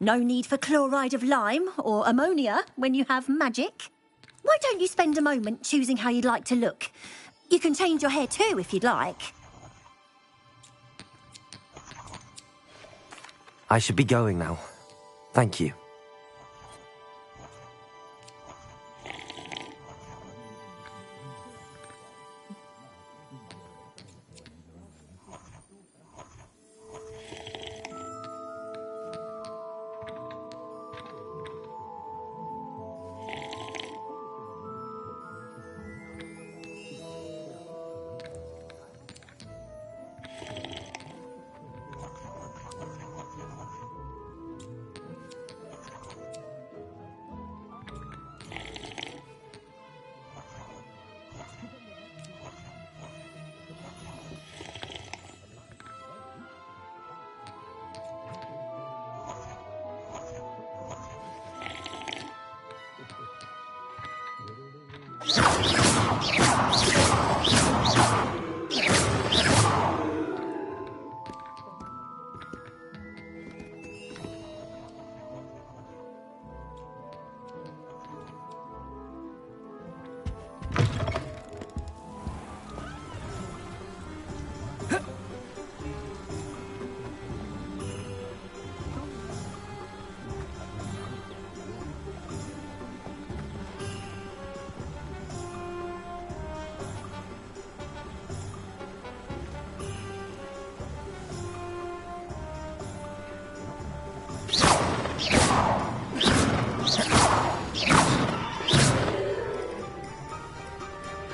No need for chloride of lime or ammonia when you have magic. Why don't you spend a moment choosing how you'd like to look? You can change your hair too if you'd like. I should be going now. Thank you.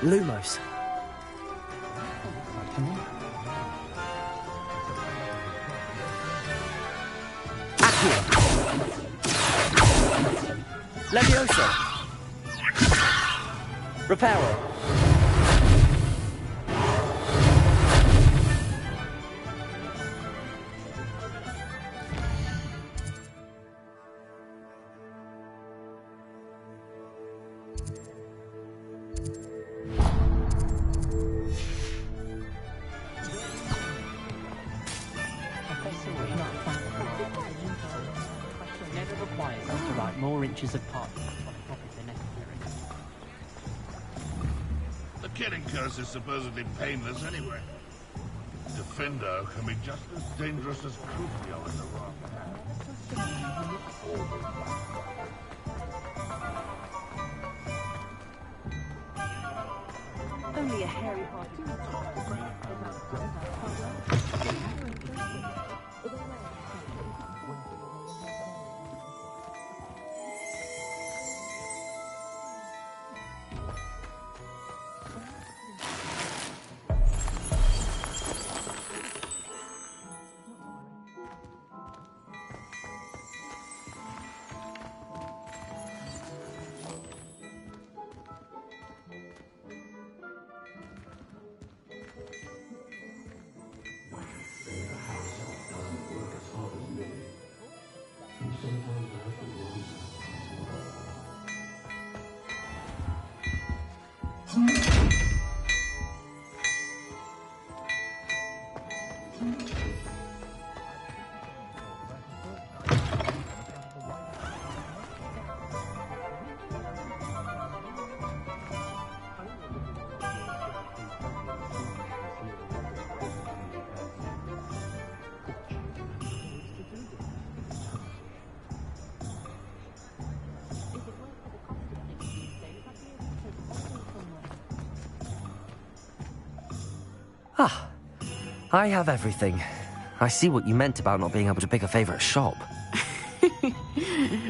Lumos. Accio. Levioso. Reparo. Of parts than necessary. The killing curse is supposedly painless anyway. Defendo can be just as dangerous as Crucio in the wrong hands. Only a hairy heart. Ah, I have everything. I see what you meant about not being able to pick a favorite shop.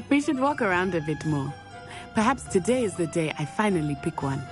We should walk around a bit more. Perhaps today is the day I finally pick one.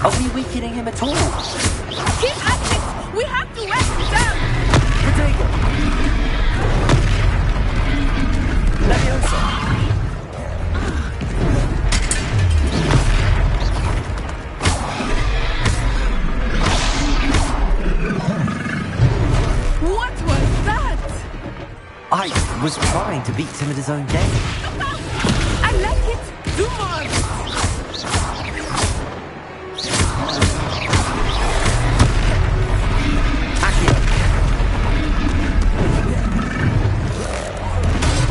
Are we weakening him at all? Keep at it! We have to wear him down! Protego! Leviosa! What was that? I was trying to beat him at his own game. I like it! Do more! Accio!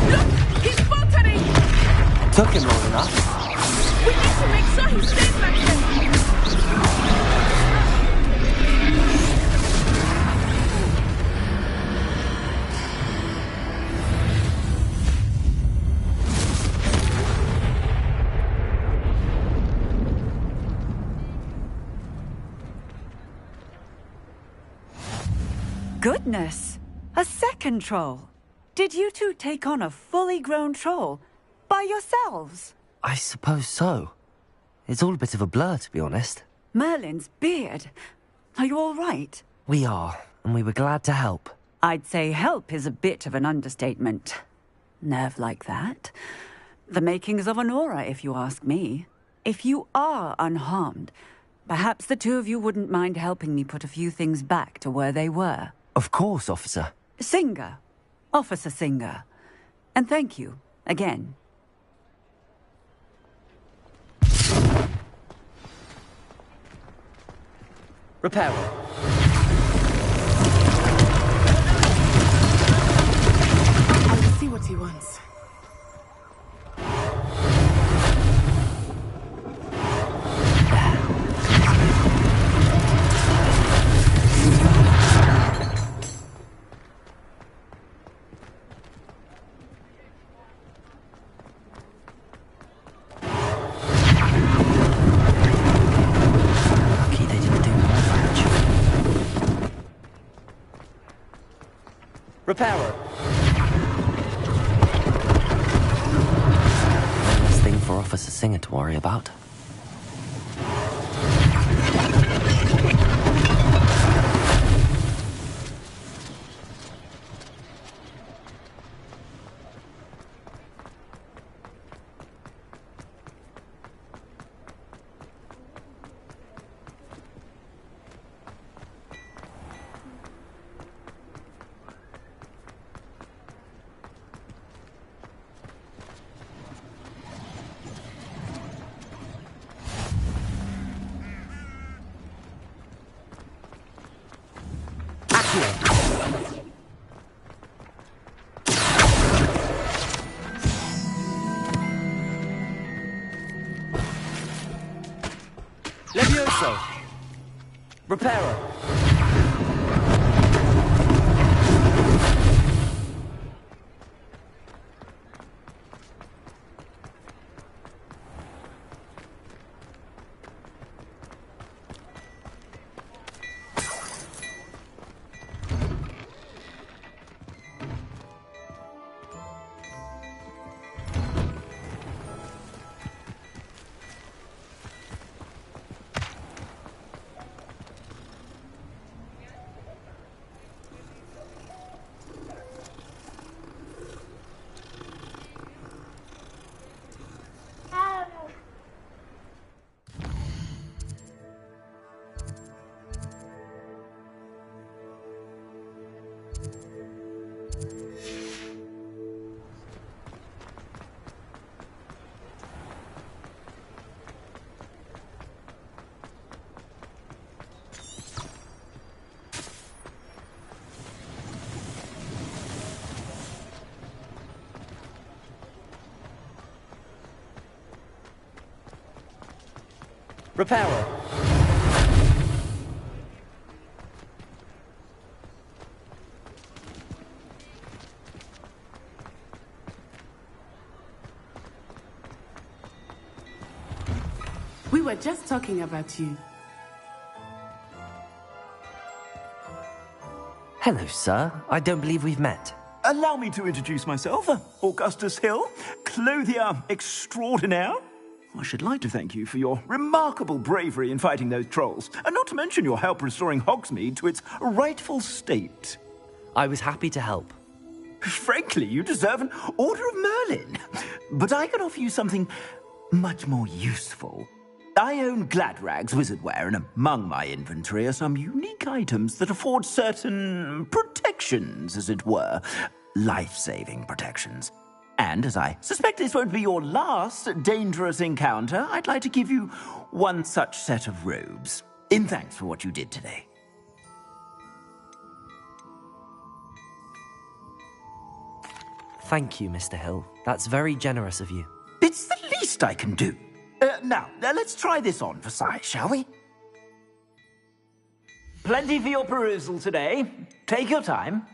Look! He's faltering! Took him long enough. We need to make sure he stays back there! Goodness! A second troll! Did you two take on a fully grown troll? By yourselves? I suppose so. It's all a bit of a blur, to be honest. Merlin's beard. Are you all right? We are, and we were glad to help. I'd say help is a bit of an understatement. Nerve like that. The makings of an aura, if you ask me. If you are unharmed, perhaps the two of you wouldn't mind helping me put a few things back to where they were. Of course, officer. Singer. Officer Singer. And thank you, again. Repairer. I will see what he wants. Lucky they didn't do more damage. Repairer. One less thing for Officer Singer to worry about. Levioso! Repairer! Repairer! We were just talking about you. Hello, sir. I don't believe we've met. Allow me to introduce myself. Augustus Hill, clothier extraordinaire. I should like to thank you for your remarkable bravery in fighting those trolls, and not to mention your help restoring Hogsmeade to its rightful state. I was happy to help. Frankly, you deserve an Order of Merlin. But I can offer you something much more useful. I own Gladrag's wizardware, and among my inventory are some unique items that afford certain protections, as it were. Life-saving protections. And as I suspect this won't be your last dangerous encounter, I'd like to give you one such set of robes, in thanks for what you did today. Thank you, Mr. Hill. That's very generous of you. It's the least I can do. Now, let's try this on for size, shall we? Plenty for your perusal today. Take your time.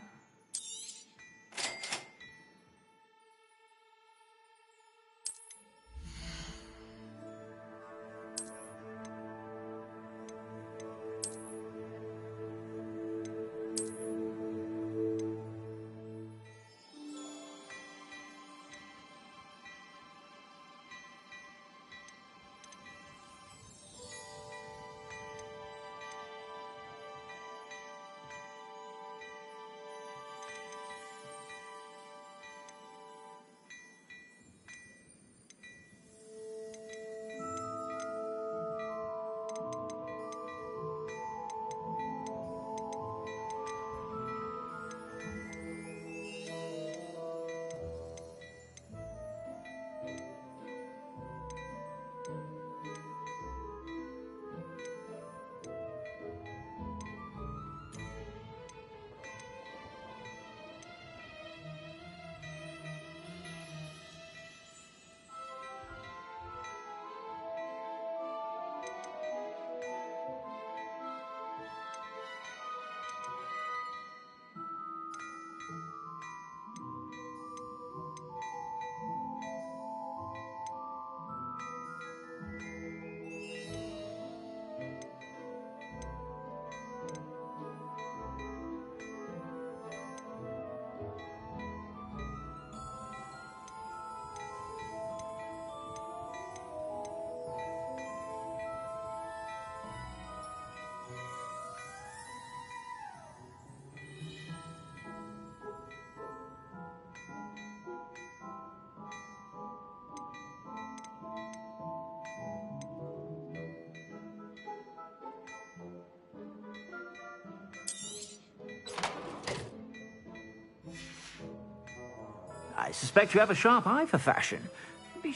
I suspect you have a sharp eye for fashion.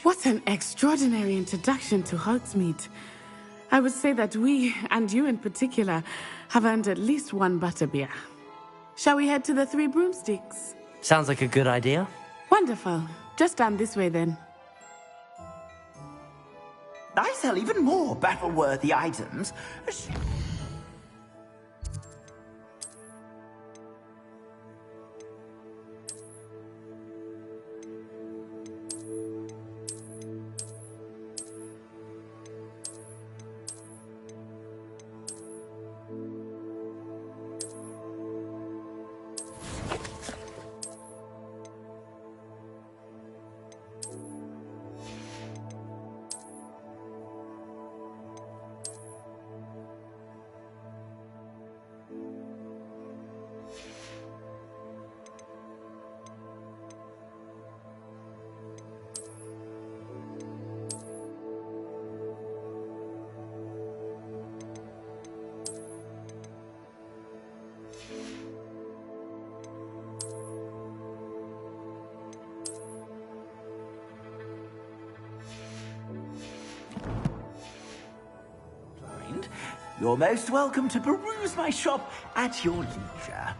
What an extraordinary introduction to Hogsmeade. I would say that we, and you in particular, have earned at least one butterbeer. Shall we head to the Three Broomsticks? Sounds like a good idea. Wonderful. Just down this way then. I sell even more battle-worthy items. You're most welcome to peruse my shop at your leisure.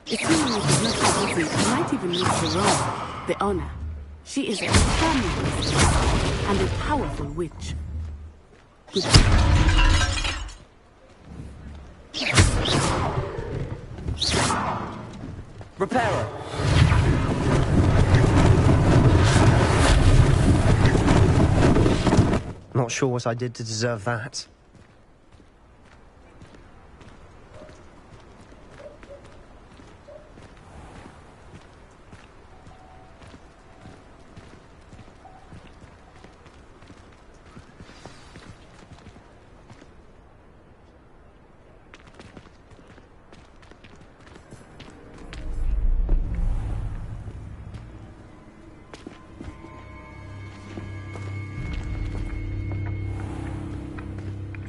It seems like it's not so easy. You might even meet Jerome, the owner. She is a family and a powerful witch. Repairer! Not sure what I did to deserve that.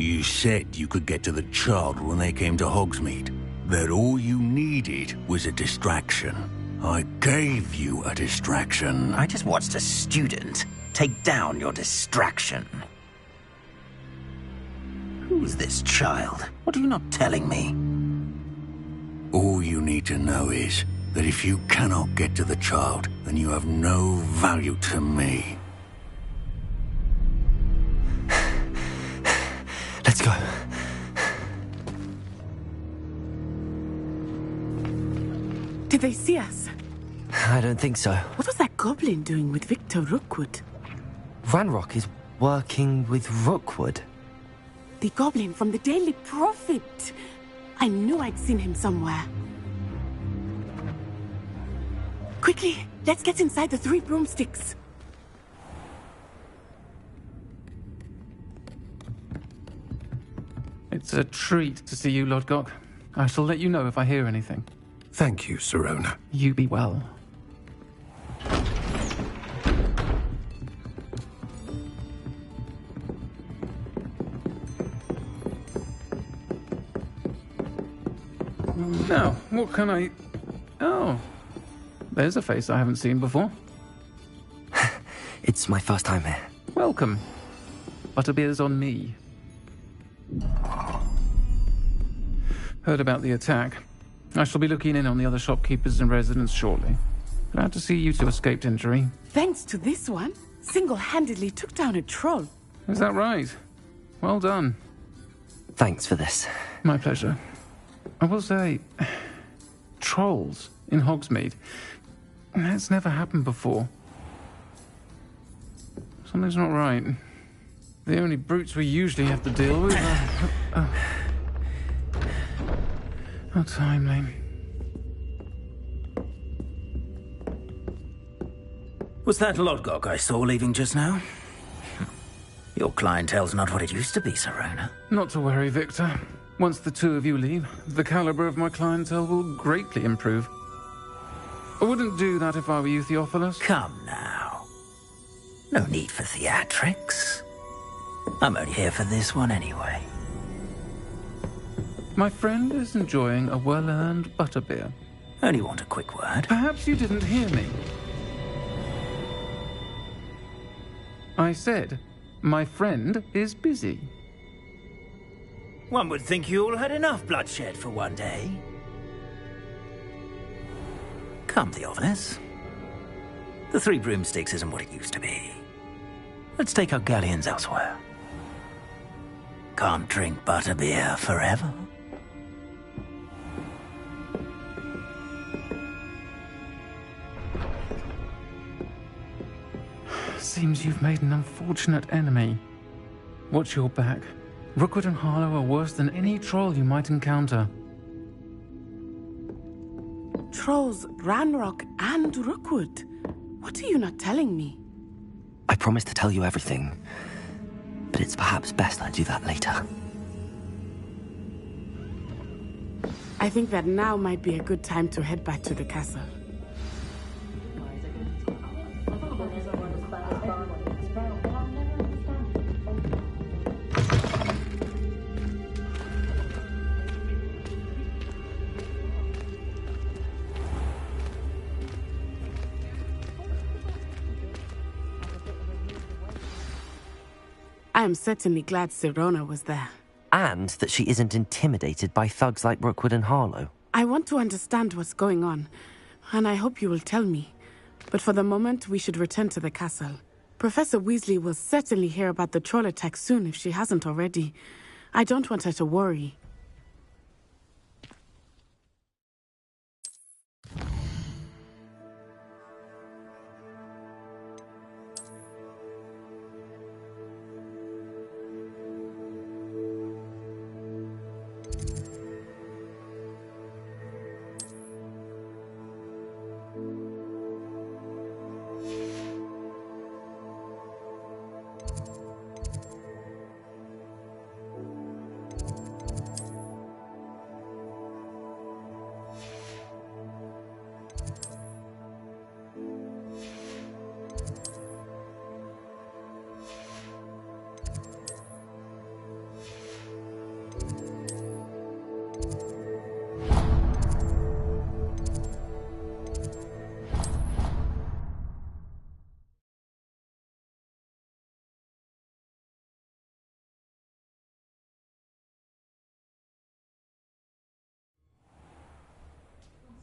You said you could get to the child when they came to Hogsmeade. That all you needed was a distraction. I gave you a distraction. I just watched a student take down your distraction. Who's this child? What are you not telling me? All you need to know is that if you cannot get to the child, then you have no value to me. Let's go. Did they see us? I don't think so. What was that goblin doing with Victor Rookwood? Ranrock is working with Rookwood. The goblin from the Daily Prophet. I knew I'd seen him somewhere. Quickly, let's get inside the 3 broomsticks. It's a treat to see you, Lodgok. I shall let you know if I hear anything. Thank you, Sirona. You be well. Now, what can I... Oh, there's a face I haven't seen before. It's my first time here. Welcome. Butterbeer's on me. Heard about the attack. I shall be looking in on the other shopkeepers and residents shortly. Glad to see you two escaped injury. Thanks to this one, single-handedly took down a troll. Is that right? Well done. Thanks for this. My pleasure. I will say, trolls in Hogsmeade. That's never happened before. Something's not right. The only brutes we usually have to deal with are... How timely. Was that Lodgok I saw leaving just now? Your clientele's not what it used to be, Sirona. Not to worry, Victor. Once the two of you leave, the caliber of my clientele will greatly improve. I wouldn't do that if I were you, Theophilus. Come now. No need for theatrics. I'm only here for this one anyway. My friend is enjoying a well-earned butterbeer. Only want a quick word. Perhaps you didn't hear me. I said, my friend is busy. One would think you all had enough bloodshed for one day. Come, Theophilus. The 3 broomsticks isn't what it used to be. Let's take our galleons elsewhere. Can't drink butterbeer forever. Seems you've made an unfortunate enemy. Watch your back. Rookwood and Harlow are worse than any troll you might encounter. Trolls, Ranrock, and Rookwood. What are you not telling me? I promised to tell you everything, but it's perhaps best I do that later. I think that now might be a good time to head back to the castle. I am certainly glad Sirona was there. And that she isn't intimidated by thugs like Rookwood and Harlow. I want to understand what's going on, and I hope you will tell me. But for the moment, we should return to the castle. Professor Weasley will certainly hear about the troll attack soon if she hasn't already. I don't want her to worry.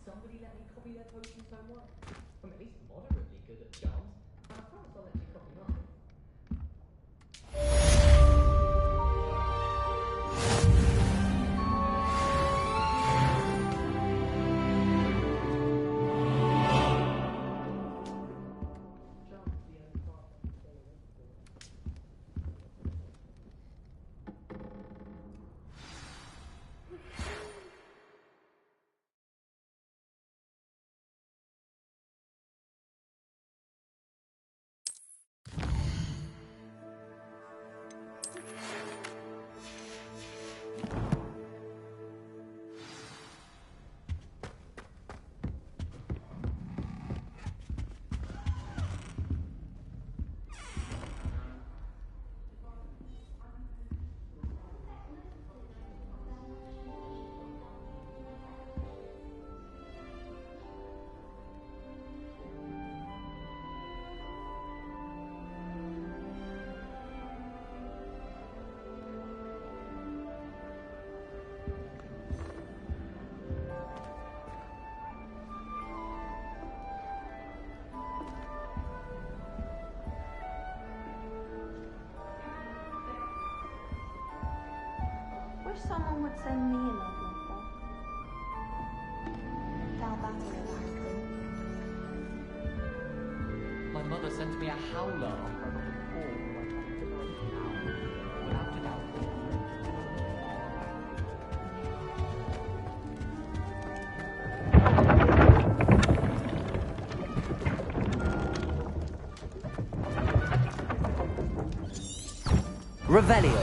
somebody let me copy their potions somewhere? I'm at least moderately good at charms, and I promise I'll let you copy mine. Wish someone would send me a love letter. Doubt that will happen. My mother sent me a howler after I got a call when I tried to go now. Without a doubt. Revelio.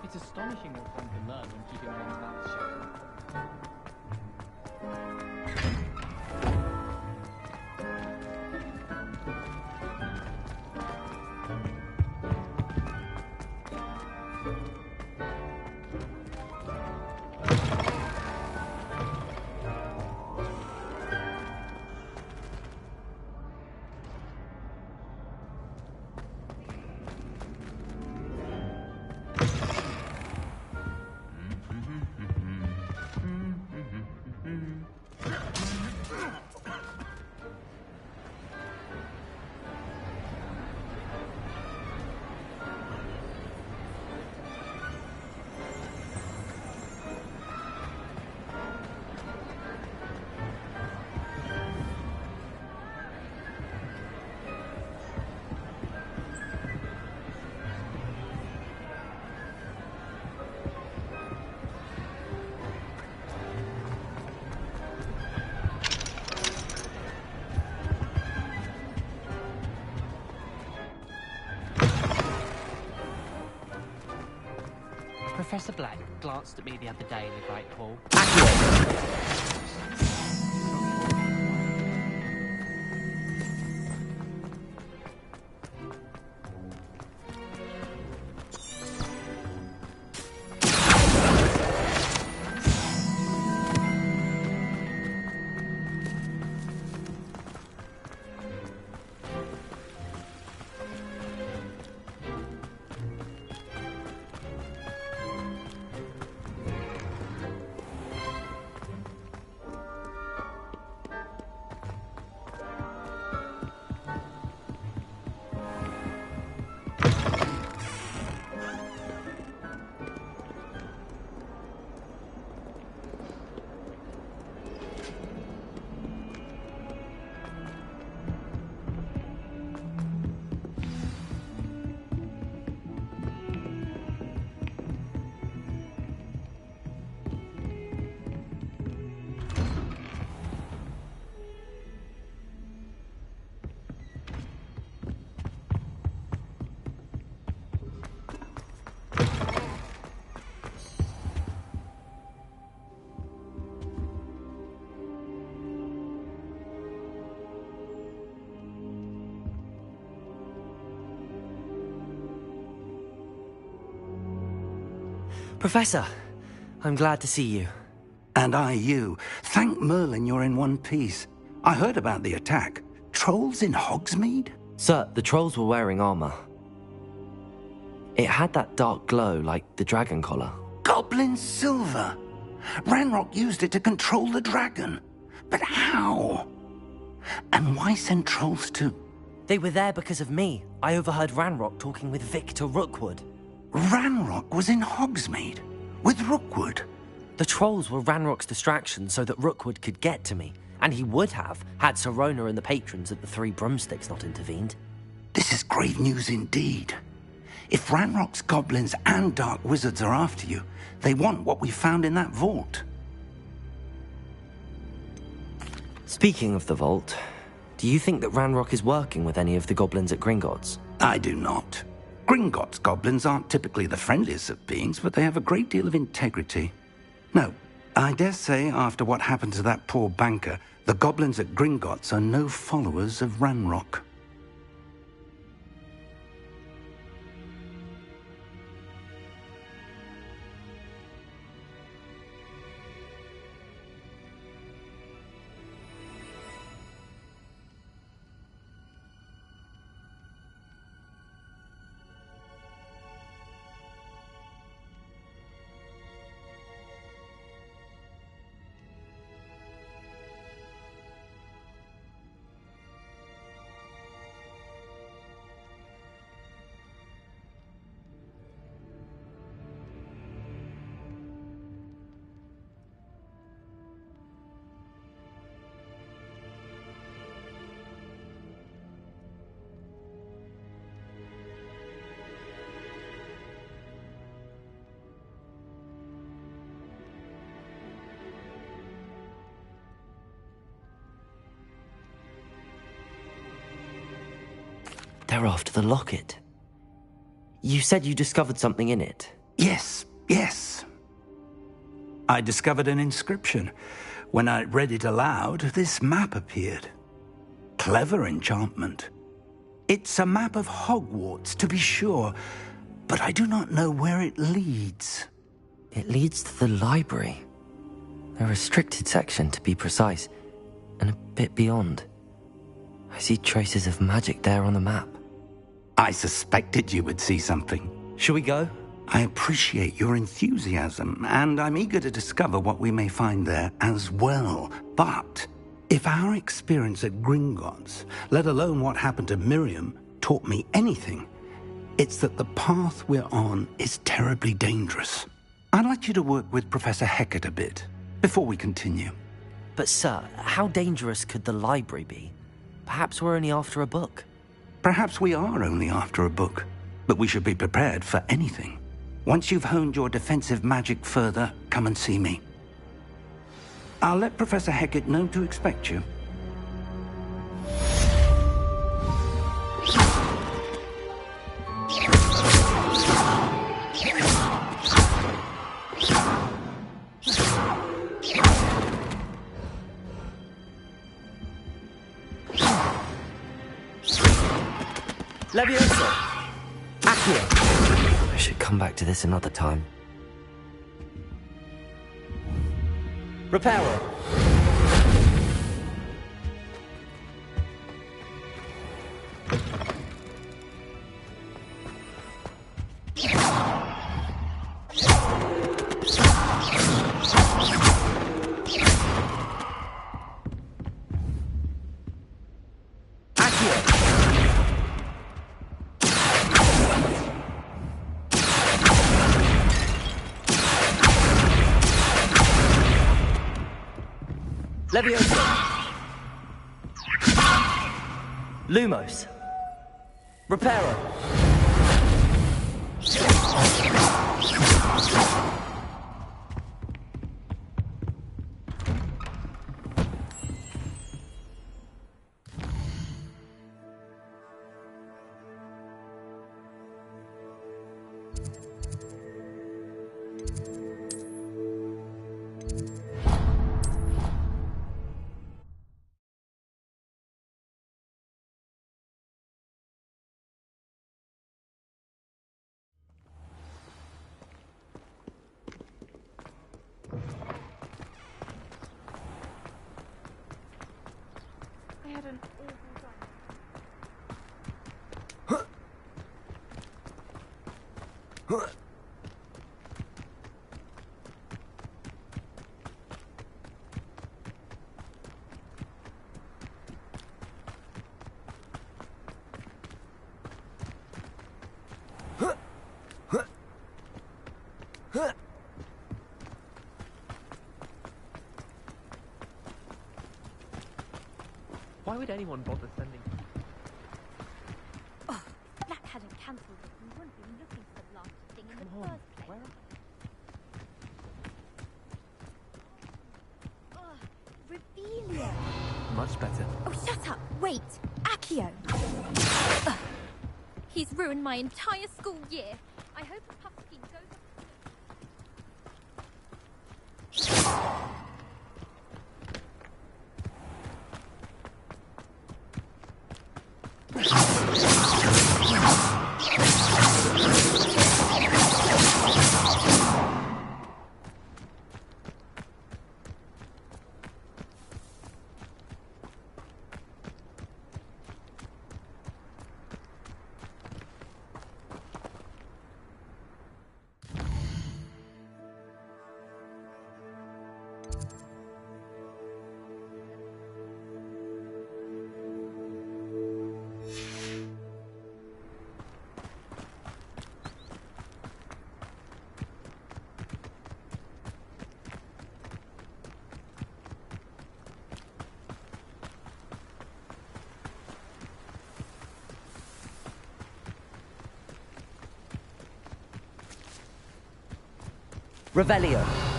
It's astonishing what one can learn when keeping one's mouth shut. Professor Black glanced at me the other day in the Great Hall. Professor, I'm glad to see you. And I you. Thank Merlin you're in one piece. I heard about the attack. Trolls in Hogsmeade? Sir, the trolls were wearing armor. It had that dark glow like the dragon collar. Goblin silver! Ranrock used it to control the dragon. But how? And why send trolls too? They were there because of me. I overheard Ranrock talking with Victor Rookwood. Ranrock was in Hogsmeade? With Rookwood? The trolls were Ranrock's distraction so that Rookwood could get to me. And he would have, had Sirona and the patrons at the Three Broomsticks not intervened. This is grave news indeed. If Ranrock's goblins and dark wizards are after you, they want what we found in that vault. Speaking of the vault, do you think that Ranrock is working with any of the goblins at Gringotts? I do not. Gringotts goblins aren't typically the friendliest of beings, but they have a great deal of integrity. No, I dare say after what happened to that poor banker, the goblins at Gringotts are no followers of Ranrock. They're after the locket. You said you discovered something in it. Yes. I discovered an inscription. When I read it aloud, this map appeared. Clever enchantment. It's a map of Hogwarts, to be sure, but I do not know where it leads. It leads to the library. A restricted section, to be precise, and a bit beyond. I see traces of magic there on the map. I suspected you would see something. Shall we go? I appreciate your enthusiasm, and I'm eager to discover what we may find there as well. But if our experience at Gringotts, let alone what happened to Miriam, taught me anything, it's that the path we're on is terribly dangerous. I'd like you to work with Professor Hecat a bit before we continue. But sir, how dangerous could the library be? Perhaps we're only after a book. Perhaps we are only after a book, but we should be prepared for anything. Once you've honed your defensive magic further, come and see me. I'll let Professor Hecat know to expect you. Leviosa! Accio! I should come back to this another time. Reparo! Leviosa! Lumos! Reparo! an awful time. Why would anyone bother sending? Oh, Black hadn't cancelled it. We wouldn't be looking for the blasted thing in the Come on, first place. where Revelia! Much better. Oh, shut up! Wait! Accio! Ugh. He's ruined my entire school year. I hope a pumpkin goes up. Revelio.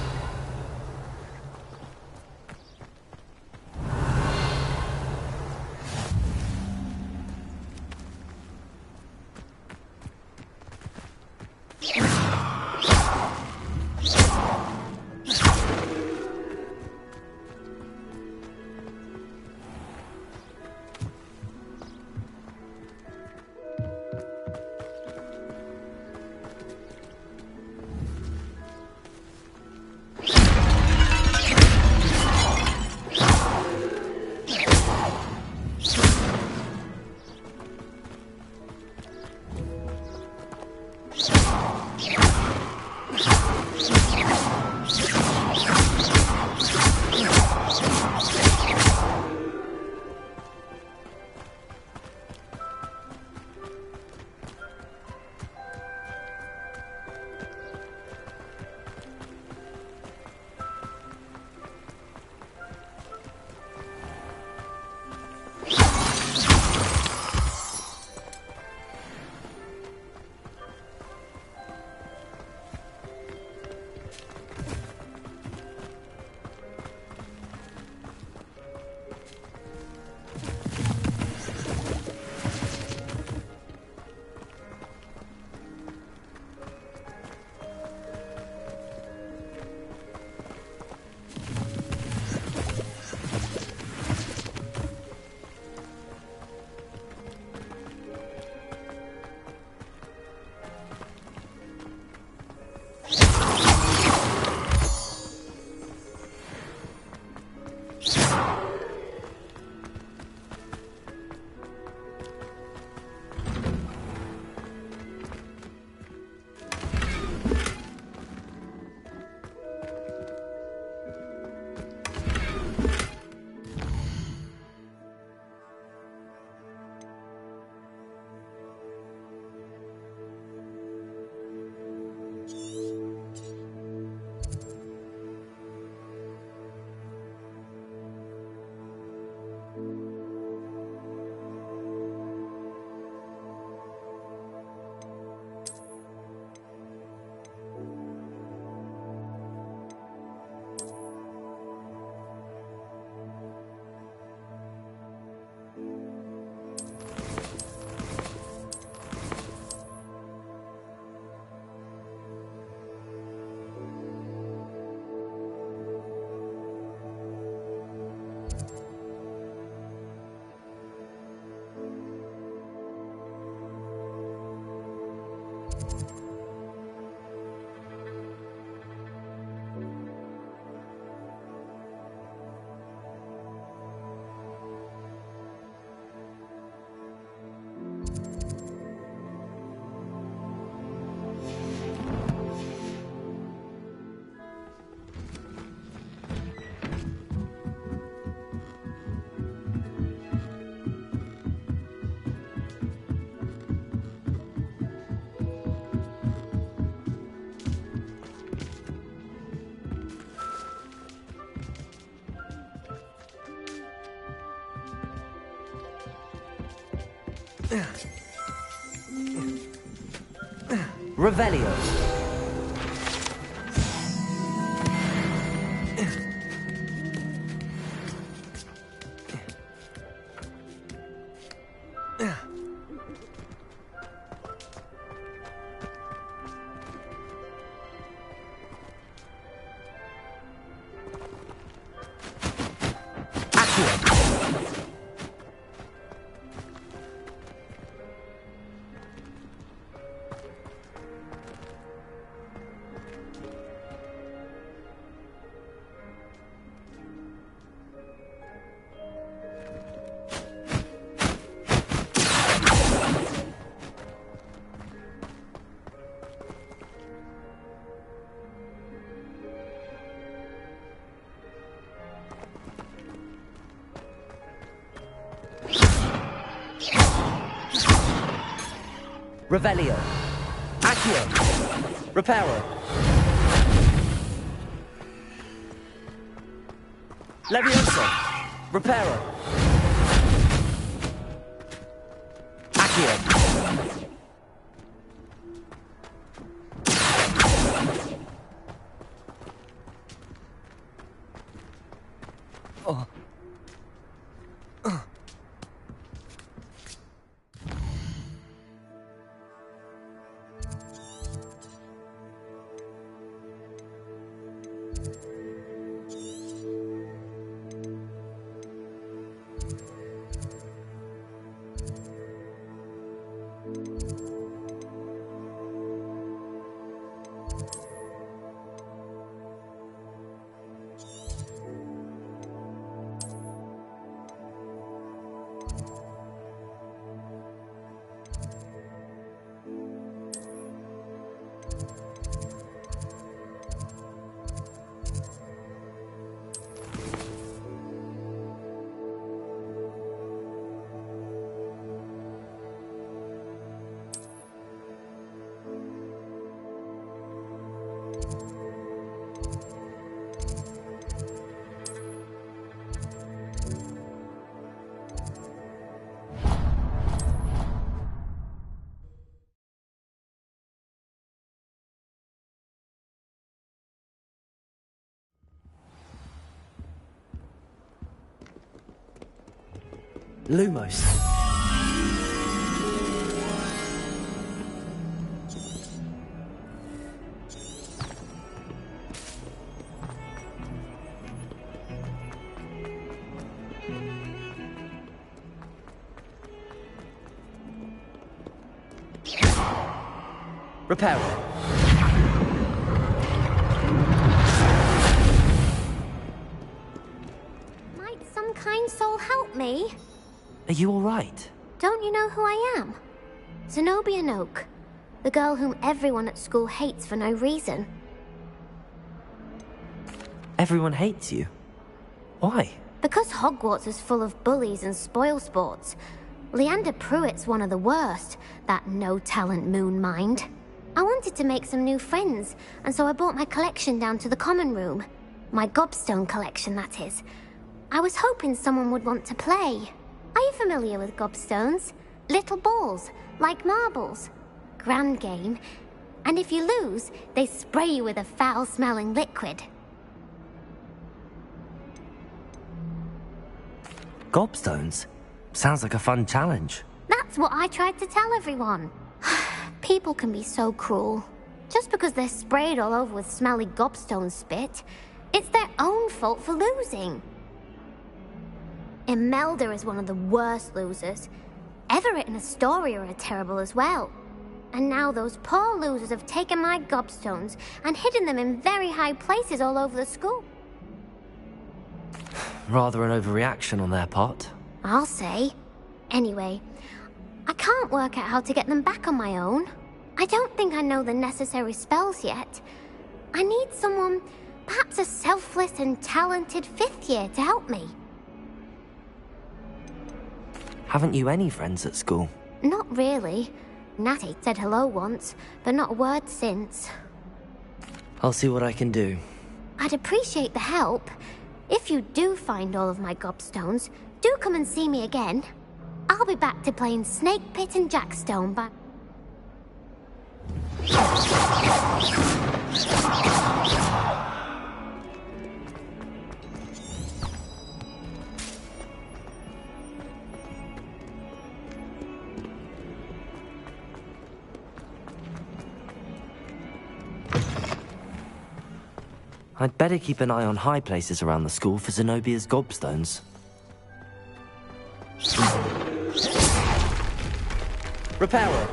Revelio. Revelio. Accio. Reparo. Levioso. Reparo. Accio. Oh. Lumos. Reparo. Might some kind soul help me? Are you all right? Don't you know who I am? Zenobia Noak, the girl whom everyone at school hates for no reason. Everyone hates you. Why? Because Hogwarts is full of bullies and spoilsports. Leander Pruitt's one of the worst, that no-talent moon mind. I wanted to make some new friends, and so I brought my collection down to the common room. My gobstone collection, that is. I was hoping someone would want to play. Are you familiar with gobstones? Little balls, like marbles. Grand game. And if you lose, they spray you with a foul-smelling liquid. Gobstones? Sounds like a fun challenge. That's what I tried to tell everyone. People can be so cruel. Just because they're sprayed all over with smelly gobstone spit, it's their own fault for losing. Imelda is one of the worst losers. Everett and Astoria are terrible as well. And now those poor losers have taken my gobstones and hidden them in very high places all over the school. Rather an overreaction on their part. I'll say. Anyway, I can't work out how to get them back on my own. I don't think I know the necessary spells yet. I need someone, perhaps a selfless and talented fifth year to help me. Haven't you any friends at school? Not really. Natty said hello once, but not a word since. I'll see what I can do. I'd appreciate the help. If you do find all of my gobstones, do come and see me again. I'll be back to playing Snake Pit and Jackstone by... I'd better keep an eye on high places around the school for Zenobia's gobstones. Repairer!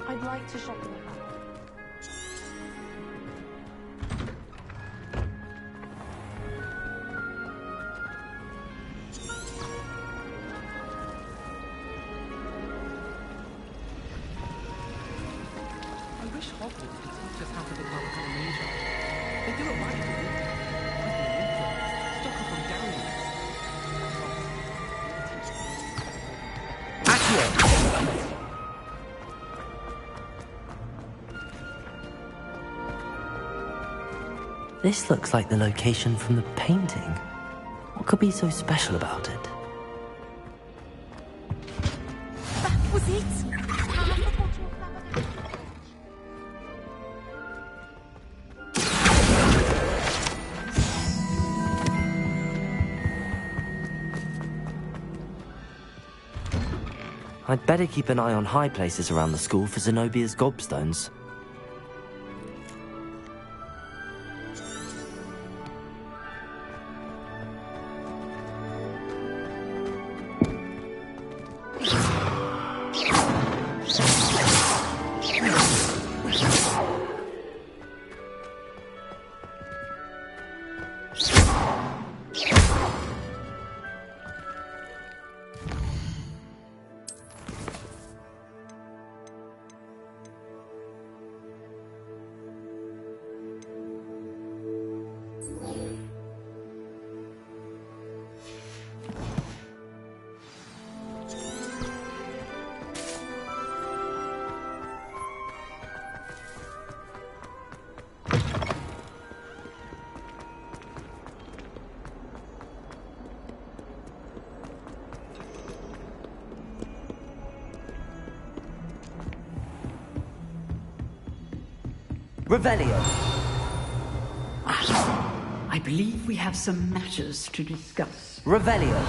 I'd like to shop in the house. I wish Hogwarts could teach us how to become amnesia. They do it right, don't they? Stock up on Garrys. This looks like the location from the painting. What could be so special about it? That was it. I'd better keep an eye on high places around the school for Zenobia's gobstones. Revelio. I believe we have some matters to discuss. Revelio.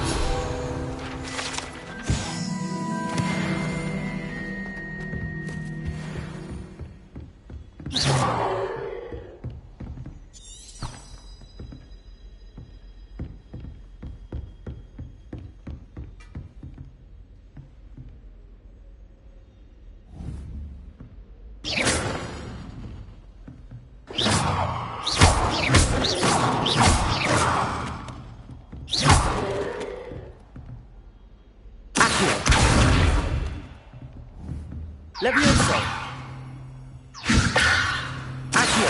Levioso. Accio.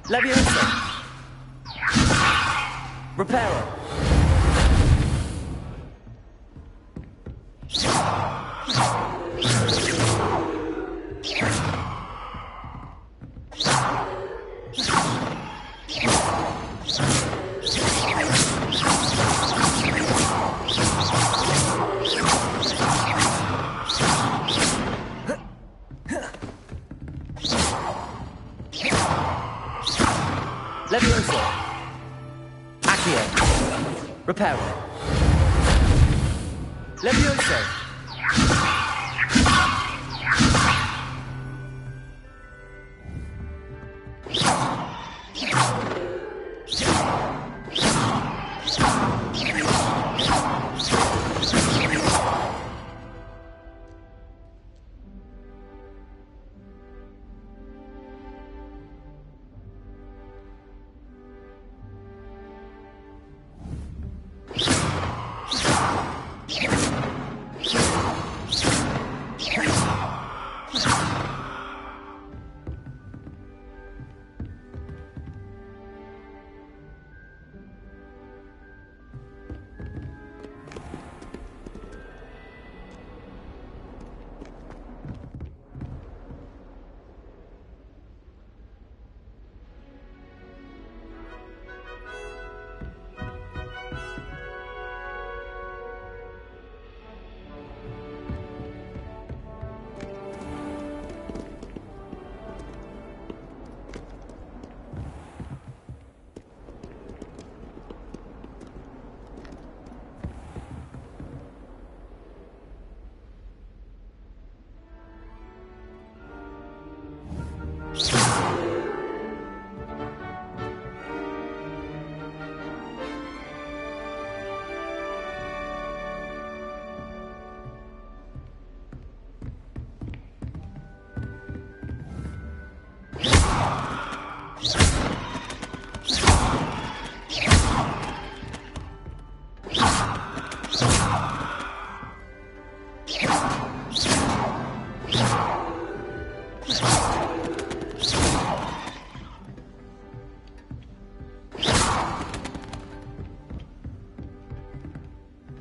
Levioso. Reparo. Levioso. Accio. Reparo. Levioso.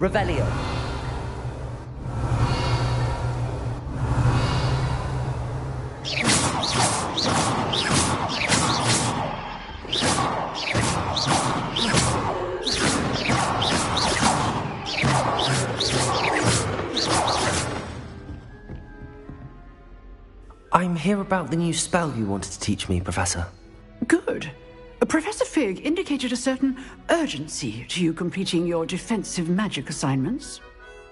Revelio. I'm here about the new spell you wanted to teach me, Professor. Good. Professor Fig indicated a certain urgency to you completing your defensive magic assignments.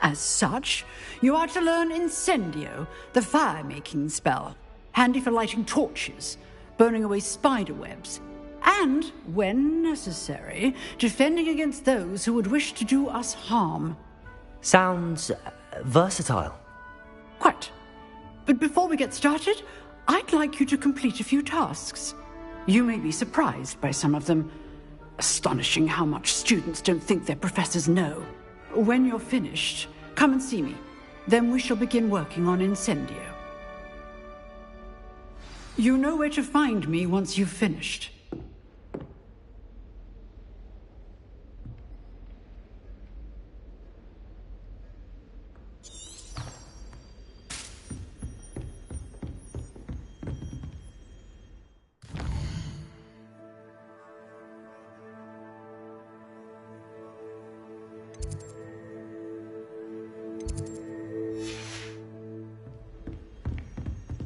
As such, you are to learn Incendio, the fire-making spell, handy for lighting torches, burning away spider webs, and, when necessary, defending against those who would wish to do us harm. Sounds versatile. Quite. But before we get started, I'd like you to complete a few tasks. You may be surprised by some of them. Astonishing how much students don't think their professors know. When you're finished, come and see me. Then we shall begin working on Incendio. You know where to find me once you've finished.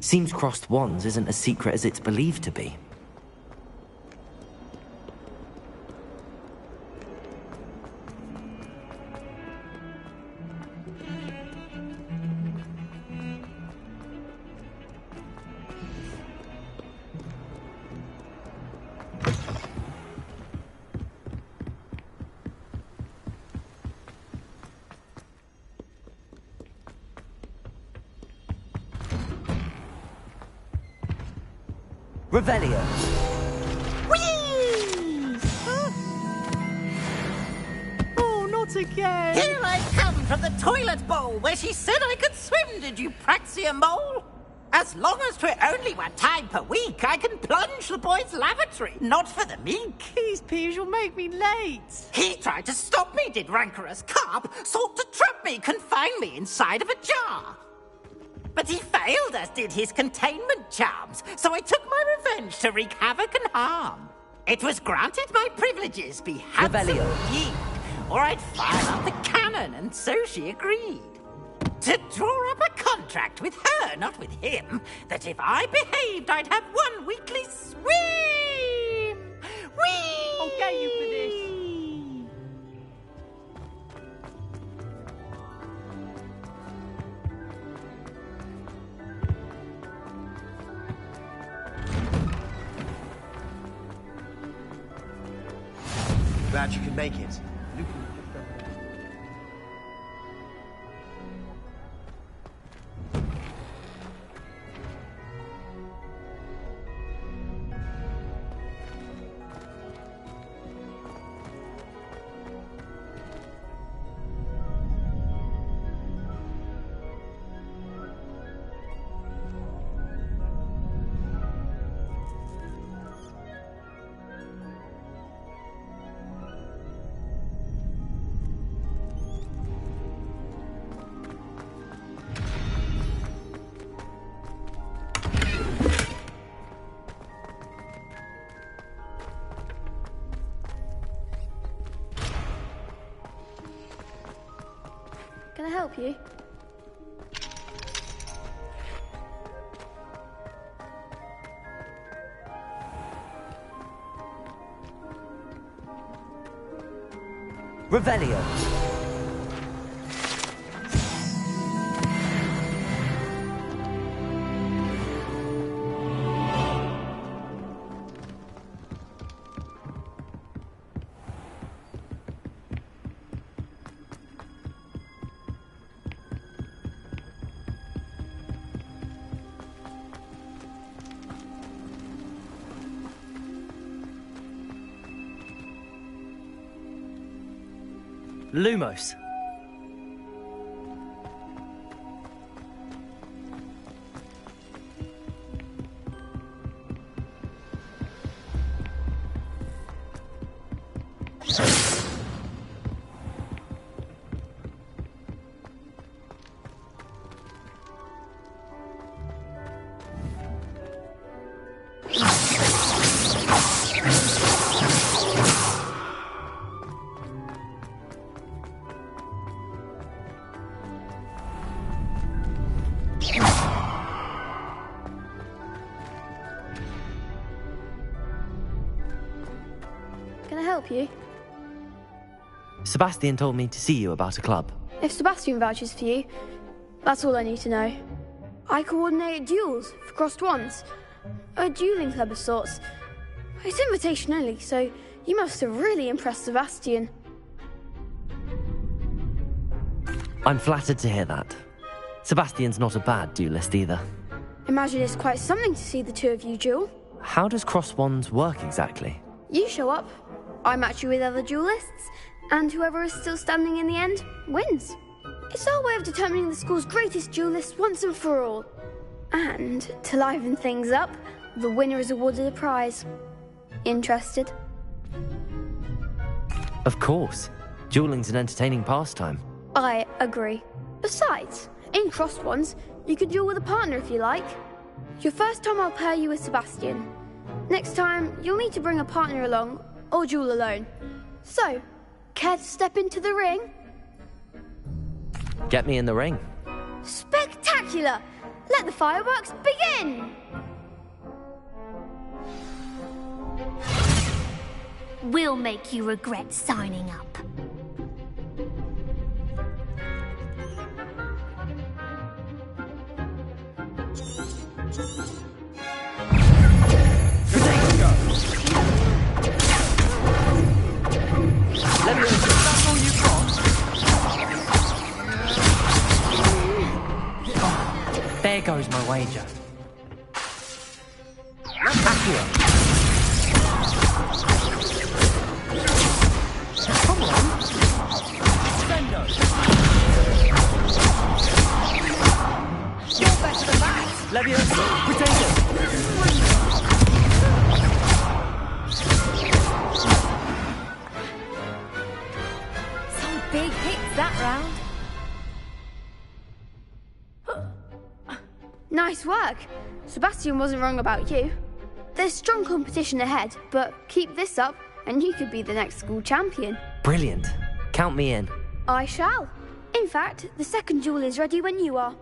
Seems crossed wands isn't as secret as it's believed to be. Revelio. Whee! Oh, not again! Here I come from the toilet bowl where she said I could swim, did you praxia mole? As long as 'twere only 1 time per week, I can plunge the boy's lavatory, not for the meek. These peas will make me late. He tried to stop me, did rancorous carp, sought to trap me, confine me inside of a jar. But he failed, as did his containment charms, so I took my revenge to wreak havoc and harm. It was granted my privileges be handsome indeed, or I'd fire up the cannon, and so she agreed. To draw up a contract with her, not with him, that if I behaved, I'd have 1 weekly swim! Whee! I'll get you for this. Glad you could make it. Can I help you? Revelio. Lumos. Can I help you? Sebastian told me to see you about a club. If Sebastian vouches for you, that's all I need to know. I coordinate duels for crossed wands. A dueling club of sorts. It's invitation only, so you must have really impressed Sebastian. I'm flattered to hear that. Sebastian's not a bad duelist either. Imagine it's quite something to see the two of you duel. How does cross wands work exactly? You show up, I match you with other duelists, and whoever is still standing in the end wins. It's our way of determining the school's greatest duelist once and for all. And to liven things up, the winner is awarded a prize. Interested? Of course. Dueling's an entertaining pastime. I agree. Besides, in crossed ones, you can duel with a partner if you like. Your first time I'll pair you with Sebastian. Next time, you'll need to bring a partner along, or duel alone. So, care to step into the ring? Get me in the ring. Spectacular! Let the fireworks begin! We'll make you regret signing up. Let me know. That's all you've got? There goes my wager. Accurate. Come on. Sendo. You're better than that. Levioso. Potato. Some big hits that round. Nice work. Sebastian wasn't wrong about you. There's strong competition ahead, but keep this up and you could be the next school champion. Brilliant. Count me in. I shall. In fact, the second duel is ready when you are.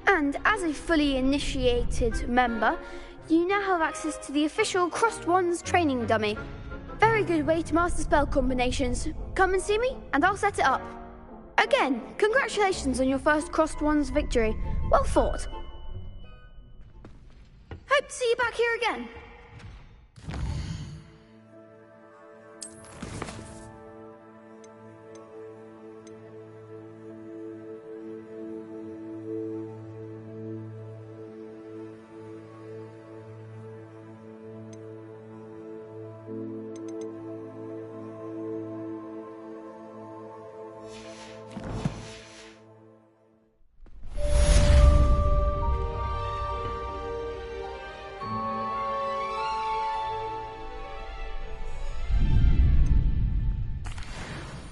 And as a fully initiated member, you now have access to the official Crossed Wands training dummy. Very good way to master spell combinations. Come and see me, and I'll set it up. Again, congratulations on your first Crossed Wands victory. Well fought. Hope to see you back here again.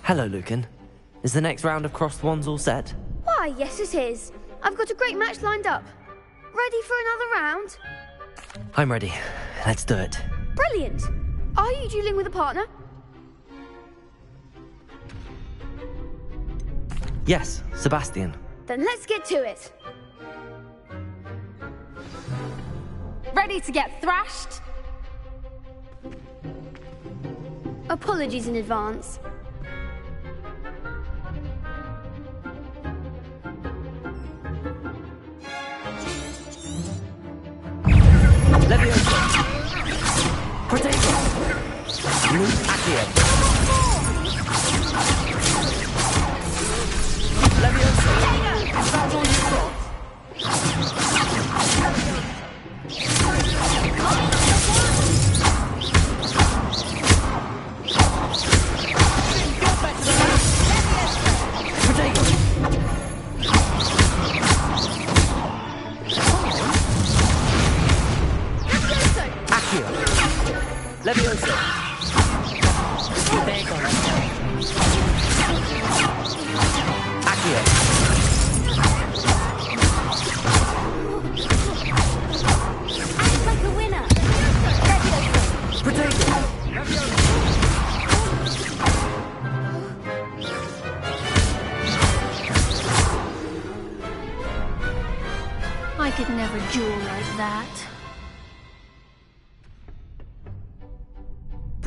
Hello, Lucan. Is the next round of crossed wands all set? Why, yes it is. I've got a great match lined up. Ready for another round? I'm ready. Let's do it. Brilliant. Are you dueling with a partner? Yes, Sebastian. Then let's get to it. Ready to get thrashed? Apologies in advance. Levioso. Potato. Blue Accio. Levioso. That's all you've got. Potato. Levioso. Potato. Accio. Act like a winner. Potato. I could never duel like that.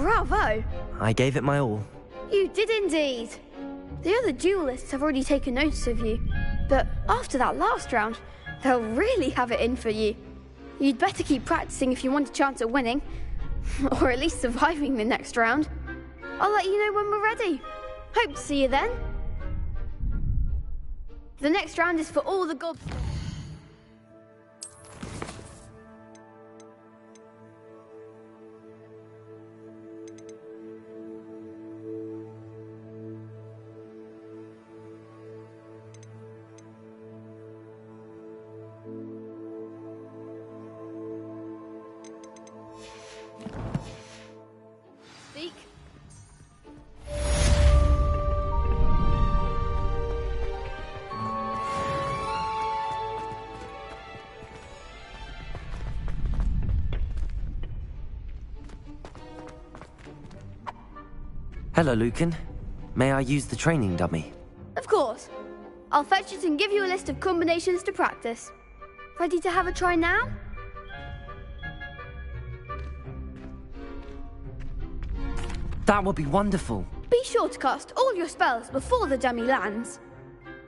Bravo! I gave it my all. You did indeed. The other duelists have already taken notice of you, but after that last round, they'll really have it in for you. You'd better keep practicing if you want a chance at winning, or at least surviving the next round. I'll let you know when we're ready. Hope to see you then. The next round is for all the gods. Speak. Hello, Lucan. May I use the training dummy? Of course. I'll fetch it and give you a list of combinations to practice. Ready to have a try now? That would be wonderful. Be sure to cast all your spells before the dummy lands.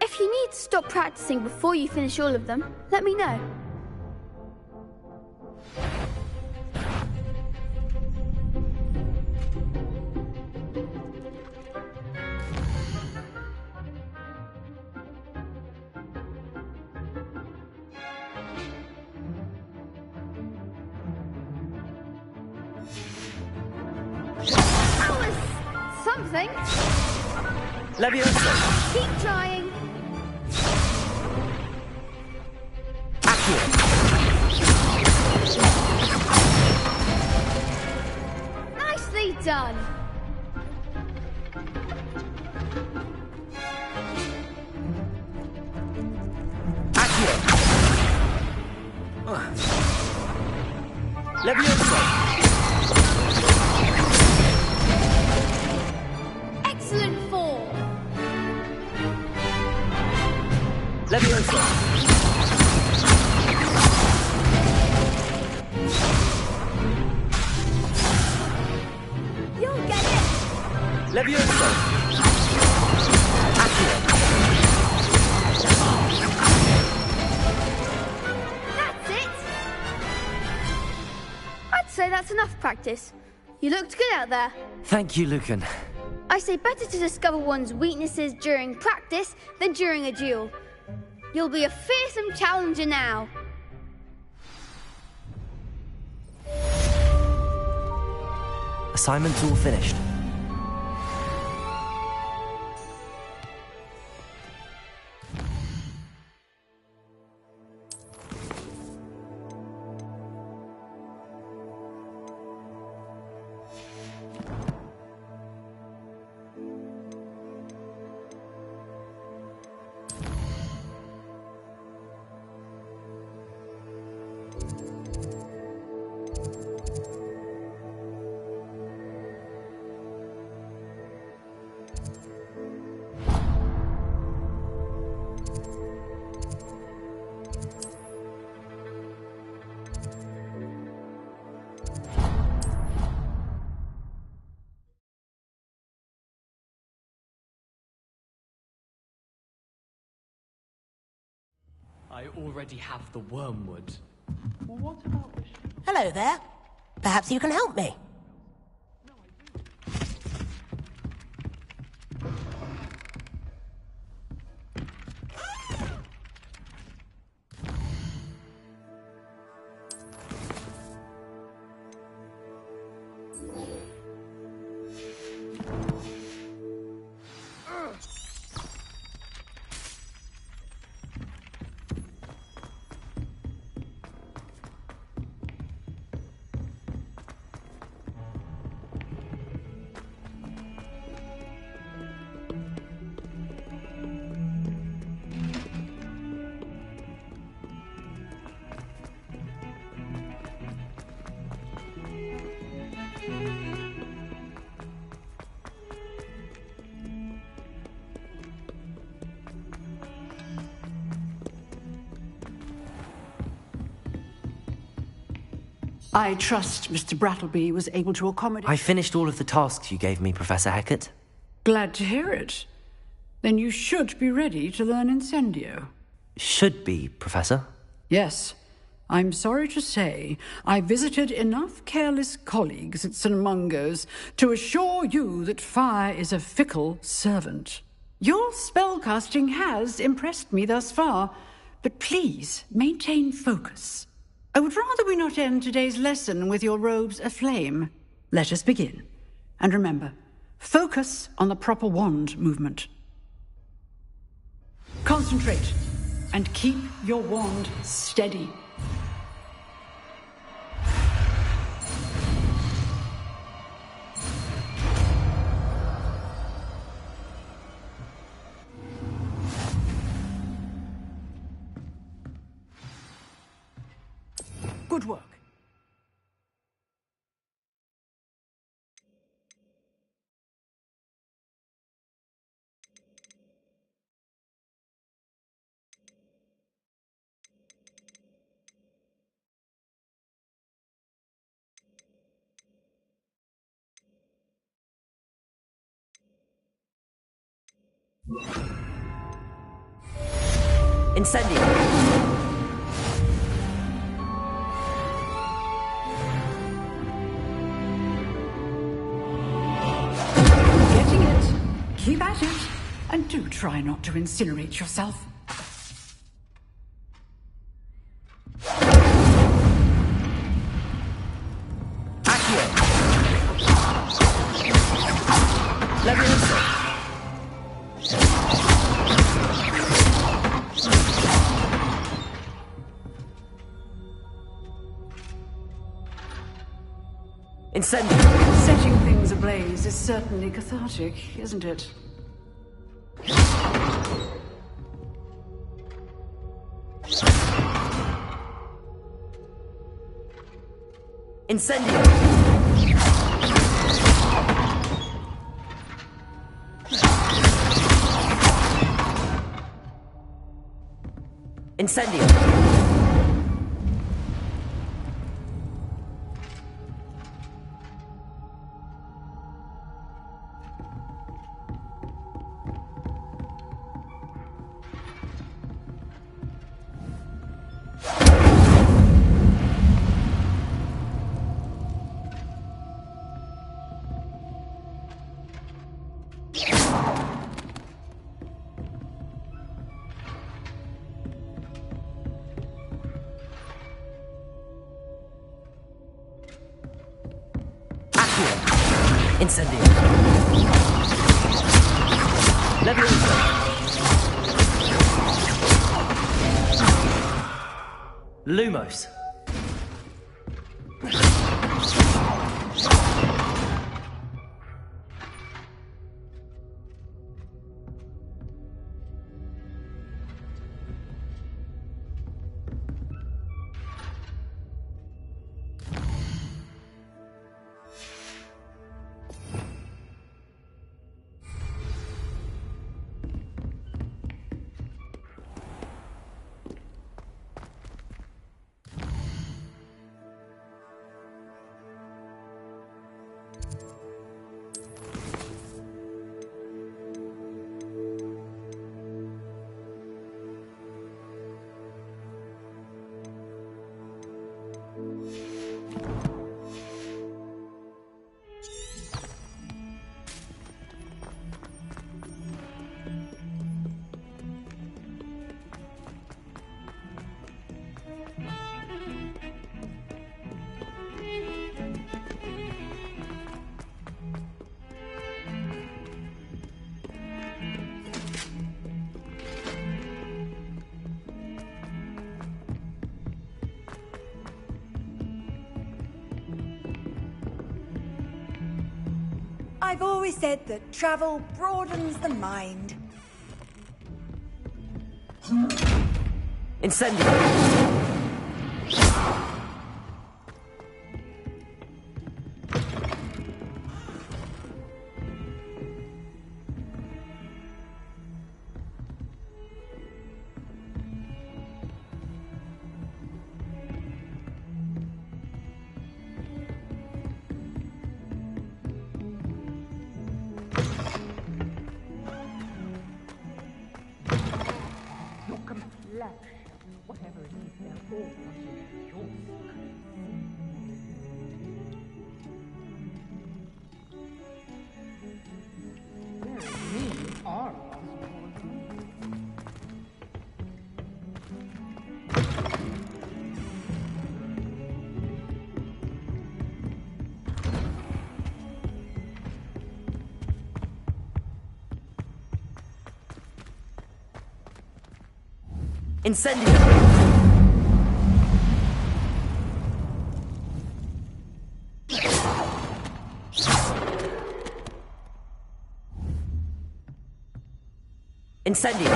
If you need to stop practicing before you finish all of them, let me know. That was something. Levioso! Keep trying. Nicely done. Levioso! Excellent form. Levioso! You'll get it. Levioso! That's it. I'd say that's enough practice. You looked good out there. Thank you, Lucan. I say better to discover one's weaknesses during practice than during a duel. You'll be a fearsome challenger now. Assignment's all finished. I already have the wormwood. Well, what about this? Hello there. Perhaps you can help me. I trust Mr. Brattleby was able to accommodate... I finished all of the tasks you gave me, Professor Hecat. Glad to hear it. Then you should be ready to learn Incendio. Should be, Professor. Yes. I'm sorry to say, I visited enough careless colleagues at St. Mungo's to assure you that fire is a fickle servant. Your spellcasting has impressed me thus far, but please maintain focus. I would rather we not end today's lesson with your robes aflame. Let us begin. And remember, focus on the proper wand movement. Concentrate, and keep your wand steady. Good work. Incendio! Getting it. Keep at it. And do try not to incinerate yourself. Incendio! Setting things ablaze is certainly cathartic, isn't it? Incendio! Incendio! Incendio! Levioso! Lumos! I've always said that travel broadens the mind. Incendio! flesh, whatever it is, they're all watching your secrets. Very mean are Oswald. Incendio! Incendio!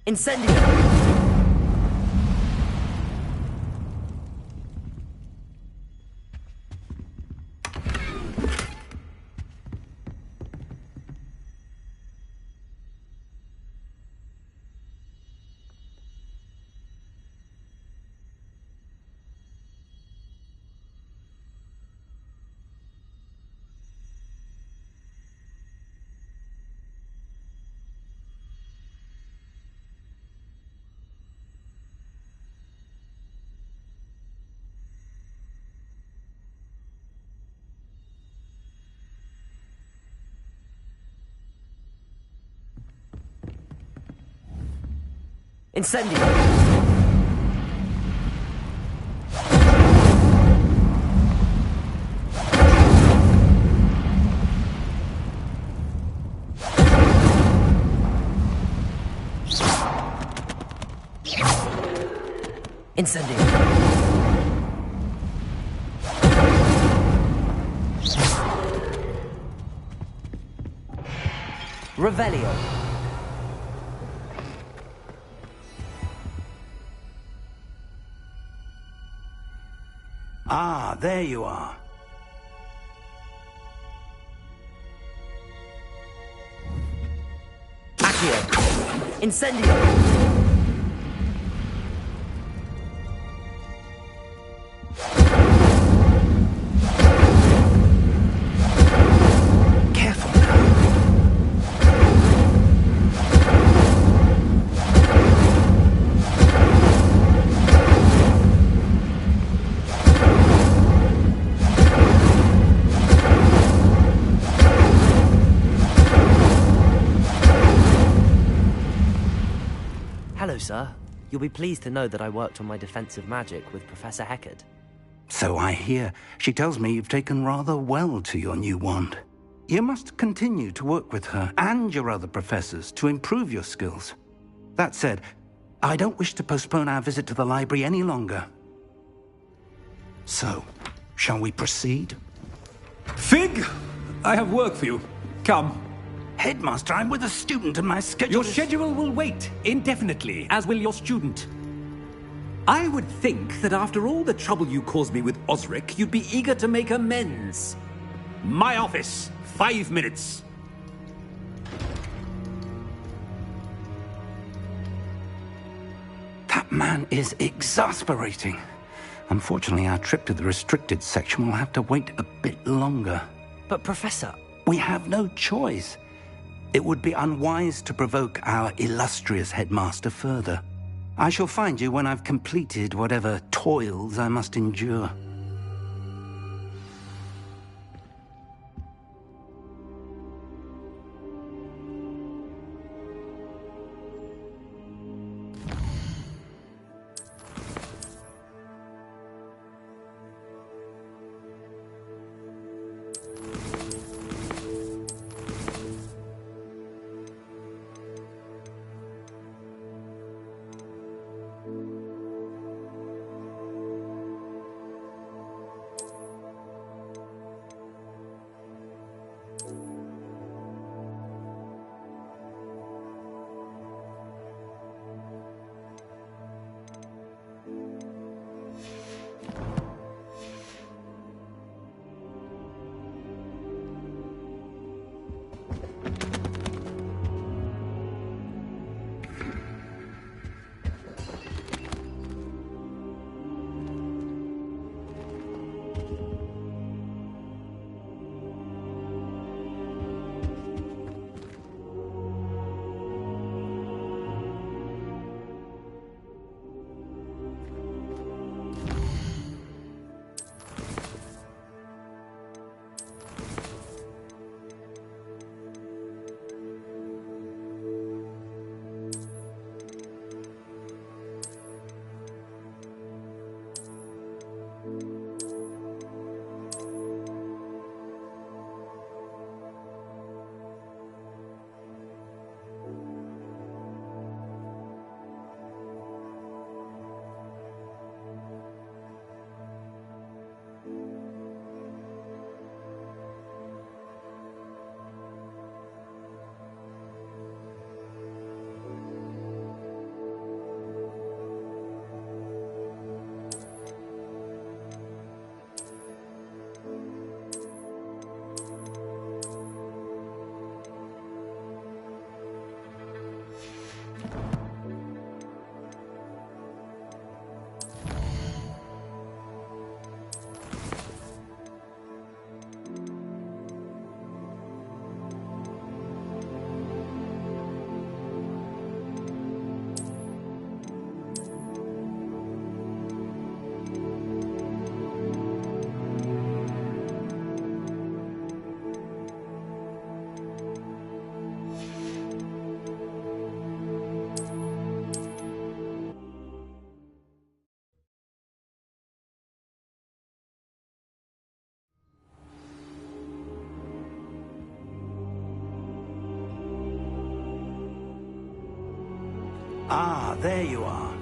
Incendio! Incendio! Incendio! Incendio! Revelio! Ah, there you are. Accio! Incendio! Hello, sir. You'll be pleased to know that I worked on my defensive magic with Professor Heckard. So I hear. She tells me you've taken rather well to your new wand. You must continue to work with her and your other professors to improve your skills. That said, I don't wish to postpone our visit to the library any longer. So, shall we proceed? Fig! I have work for you. Come. Headmaster, I'm with a student and my schedule Your schedule will wait indefinitely, as will your student. I would think that after all the trouble you caused me with Osric, you'd be eager to make amends. My office, 5 minutes. That man is exasperating. Unfortunately, our trip to the restricted section will have to wait a bit longer. But, Professor... We have no choice. It would be unwise to provoke our illustrious headmaster further. I shall find you when I've completed whatever toils I must endure. Ah, there you are.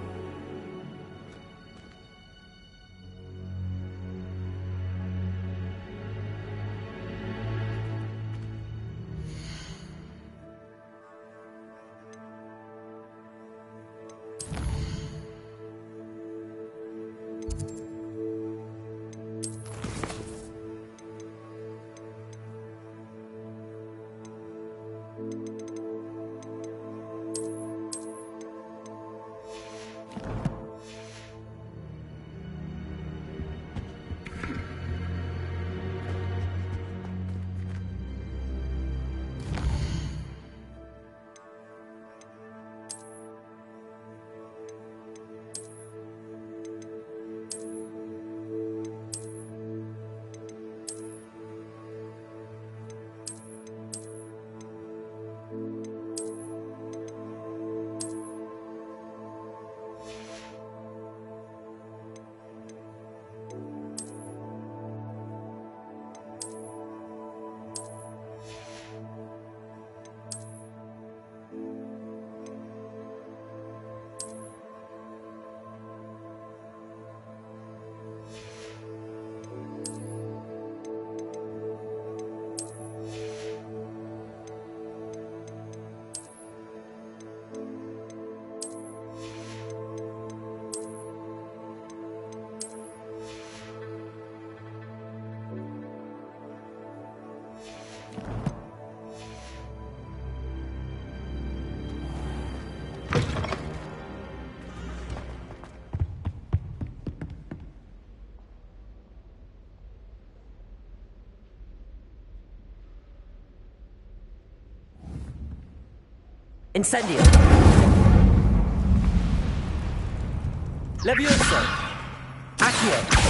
Incendio. Levioso. Accio.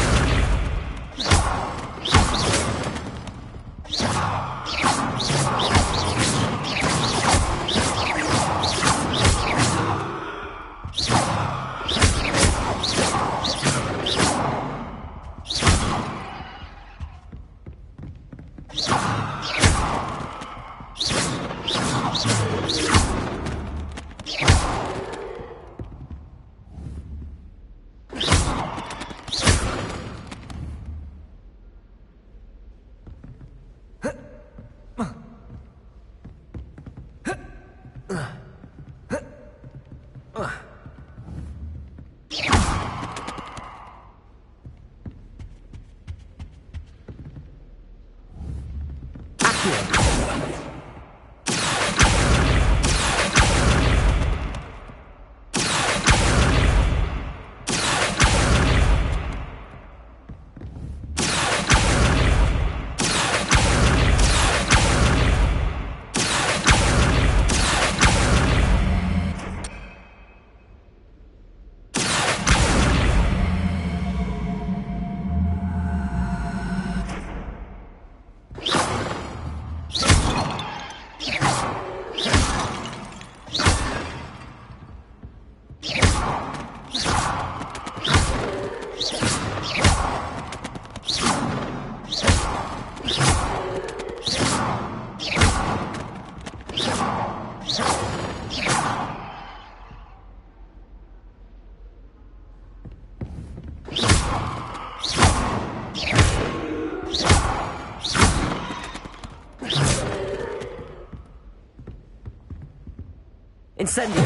Incendio.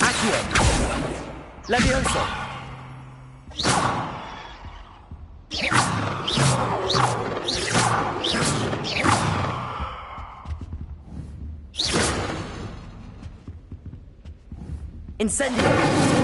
Accio. Levioso. Incendio.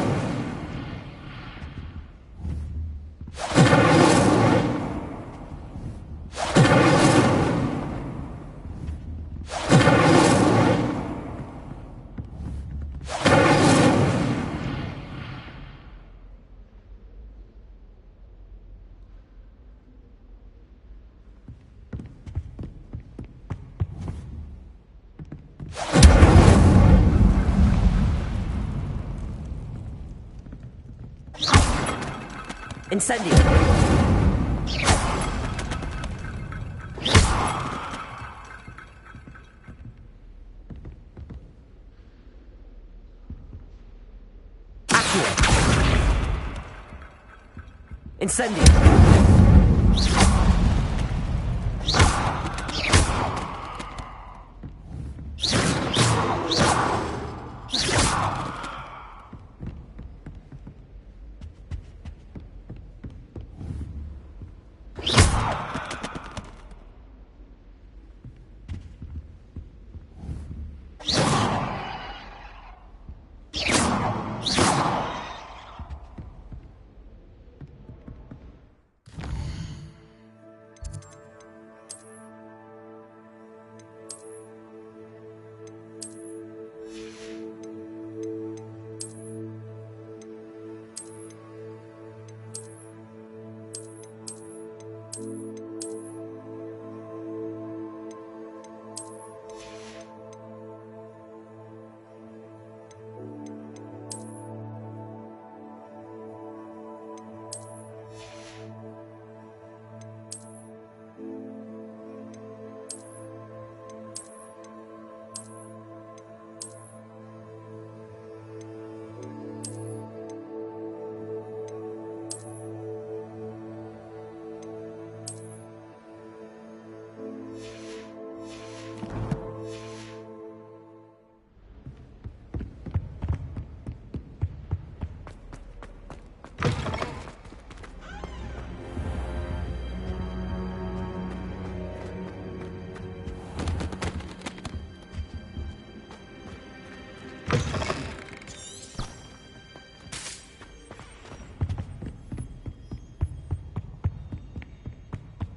Incendio. Accio. Incendio.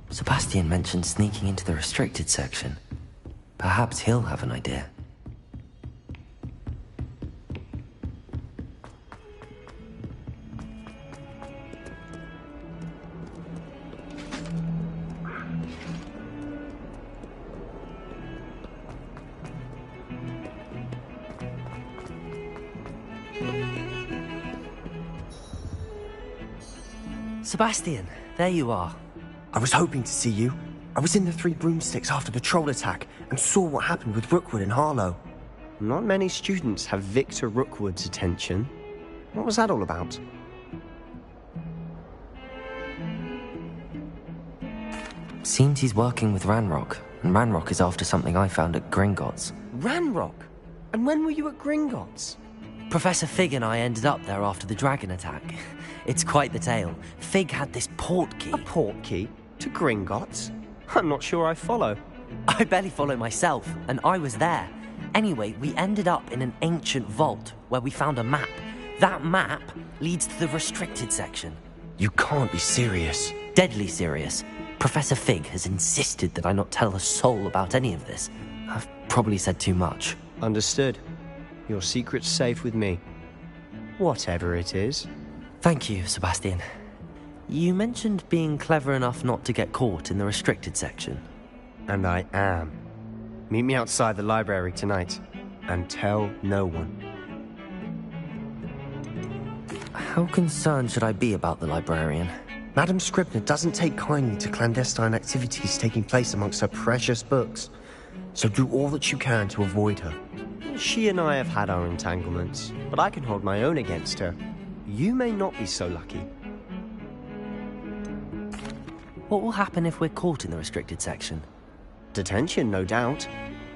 Sebastian mentioned sneaking into the restricted section. Perhaps he'll have an idea. Sebastian, there you are. I was hoping to see you. I was in the Three Broomsticks after the troll attack and saw what happened with Rookwood and Harlow. Not many students have Victor Rookwood's attention. What was that all about? Seems he's working with Ranrock, and Ranrock is after something I found at Gringotts. Ranrock? And when were you at Gringotts? Professor Fig and I ended up there after the dragon attack. It's quite the tale. Fig had this port key. A port key? To Gringotts? I'm not sure I follow. I barely follow myself, and I was there. Anyway, we ended up in an ancient vault where we found a map. That map leads to the restricted section. You can't be serious. Deadly serious. Professor Fig has insisted that I not tell a soul about any of this. I've probably said too much. Understood. Your secret's safe with me. Whatever it is. Thank you, Sebastian. You mentioned being clever enough not to get caught in the restricted section. And I am. Meet me outside the library tonight, and tell no one. How concerned should I be about the librarian? Madam Scribner doesn't take kindly to clandestine activities taking place amongst her precious books, so do all that you can to avoid her. She and I have had our entanglements, but I can hold my own against her. You may not be so lucky. What will happen if we're caught in the restricted section? Detention, no doubt.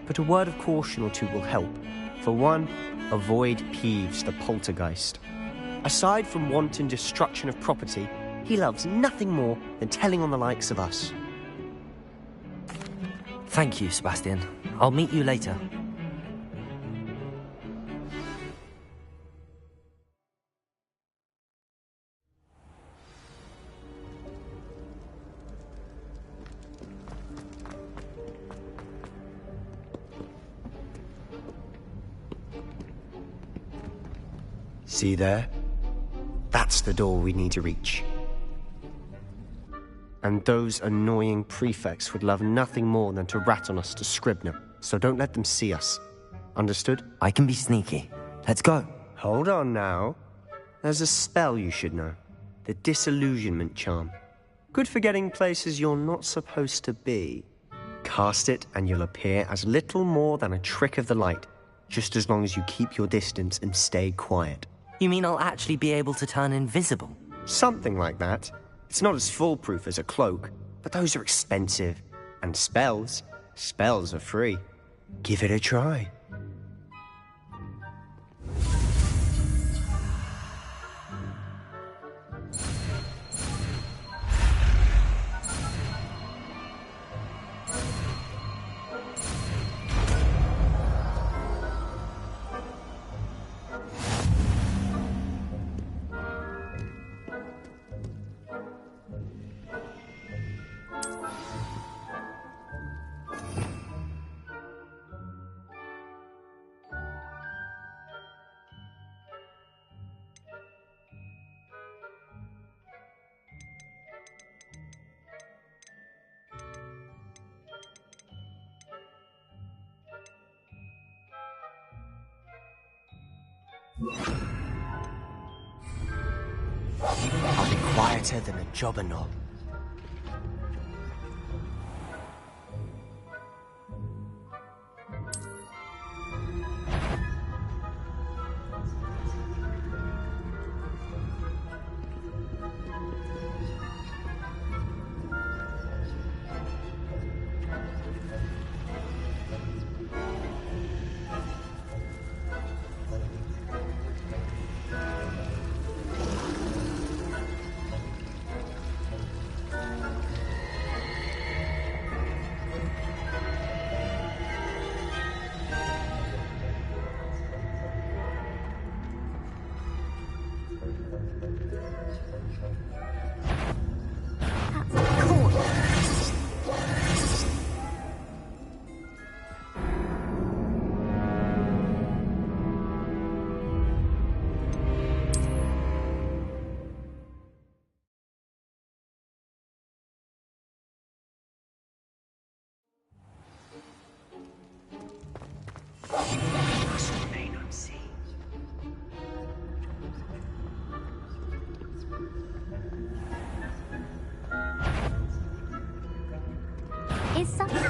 But a word of caution or two will help. For one, avoid Peeves, the poltergeist. Aside from wanton destruction of property, he loves nothing more than telling on the likes of us. Thank you, Sebastian. I'll meet you later. See there? That's the door we need to reach. And those annoying prefects would love nothing more than to rat on us to Scribner, so don't let them see us. Understood? I can be sneaky. Let's go. Hold on now. There's a spell you should know. The Disillusionment Charm. Good for getting places you're not supposed to be. Cast it and you'll appear as little more than a trick of the light, just as long as you keep your distance and stay quiet. You mean I'll actually be able to turn invisible? Something like that. It's not as foolproof as a cloak, but those are expensive. And spells are free. Give it a try. I'll be quieter than a jobber knob.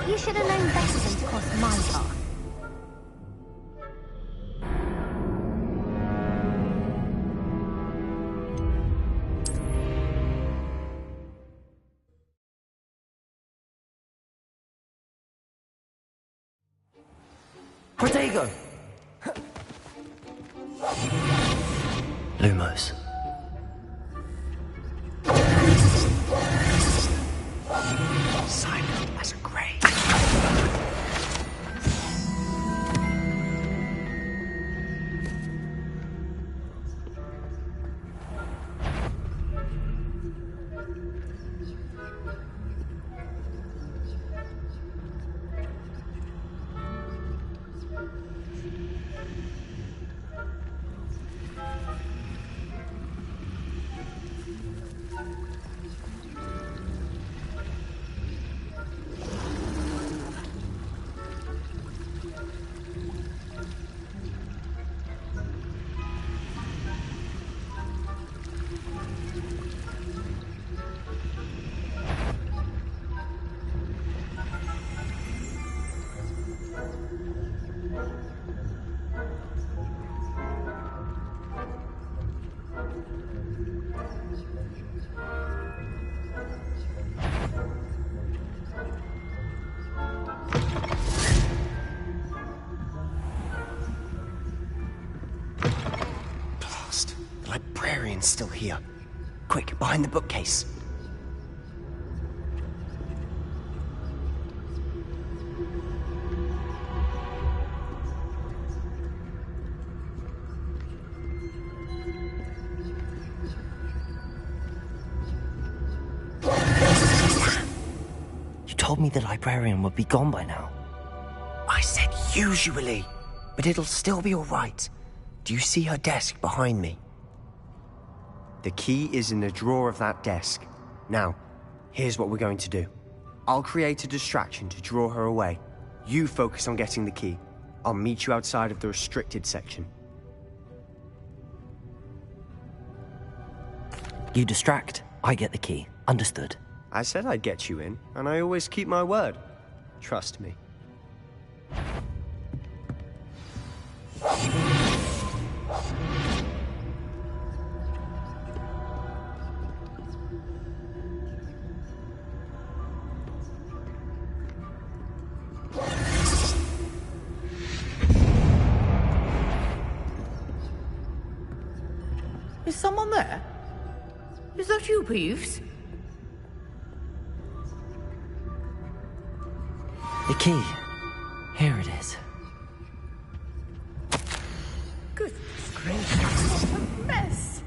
You should have known better than to cross my path. Protego! Lumos. Silent as a grave. Librarian's still here. Quick, behind the bookcase. You told me the librarian would be gone by now. I said usually, but it'll still be all right. Do you see her desk behind me? The key is in the drawer of that desk. Now, here's what we're going to do. I'll create a distraction to draw her away. You focus on getting the key. I'll meet you outside of the restricted section. You distract, I get the key. Understood. I said I'd get you in, and I always keep my word. Trust me. Is someone there? Is that you, Peeves? The key. Here it is. Goodness gracious, what a mess!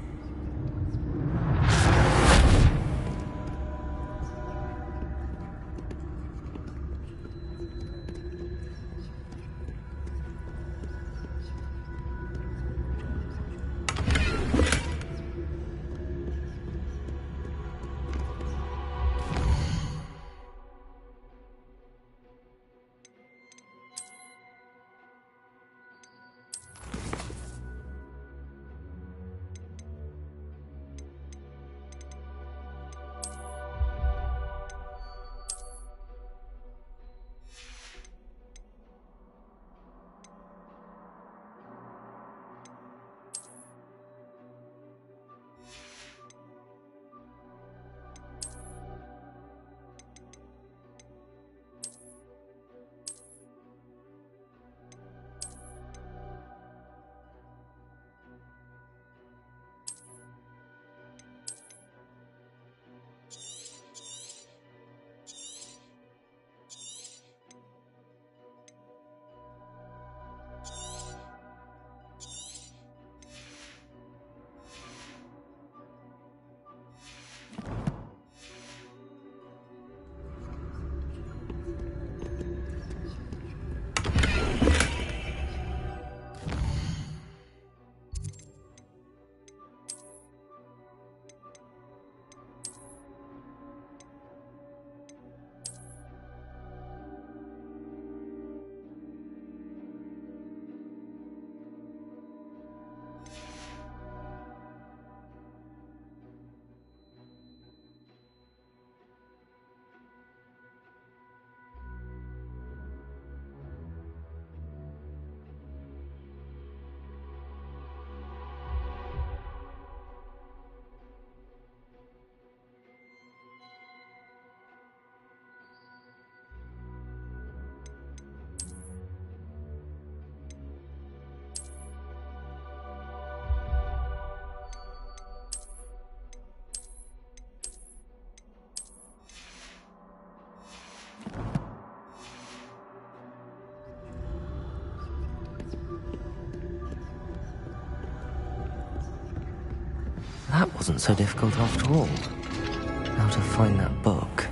That wasn't so difficult after all. How to find that book.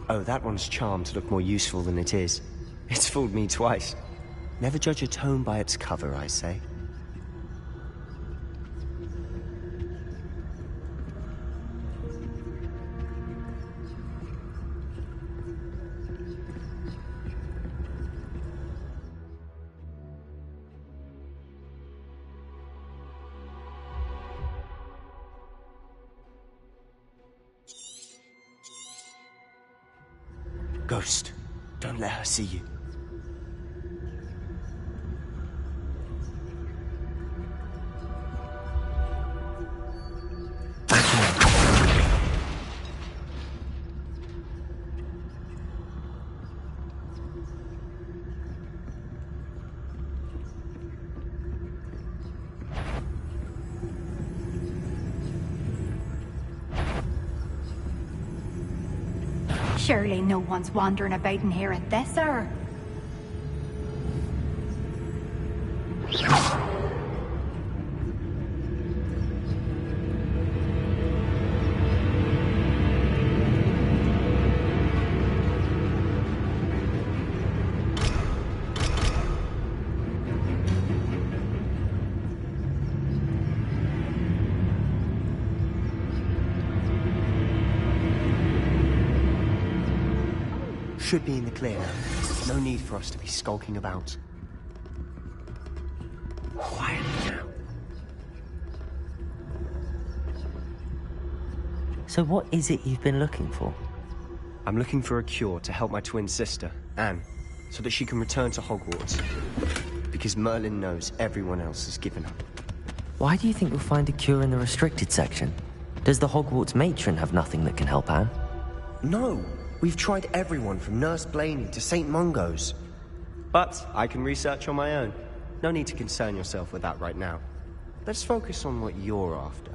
Oh, that one's charmed to look more useful than it is. It's fooled me twice. Never judge a tome by its cover, I say. Ghost, don't let her see you. Surely no one's wandering about in here at this hour. Should be in the clear now. No need for us to be skulking about. Quietly now. So what is it you've been looking for? I'm looking for a cure to help my twin sister, Anne, so that she can return to Hogwarts. Because Merlin knows everyone else has given up. Why do you think you'll find a cure in the restricted section? Does the Hogwarts matron have nothing that can help Anne? No, we've tried everyone from Nurse Blaney to St. Mungo's. But I can research on my own. No need to concern yourself with that right now. Let's focus on what you're after.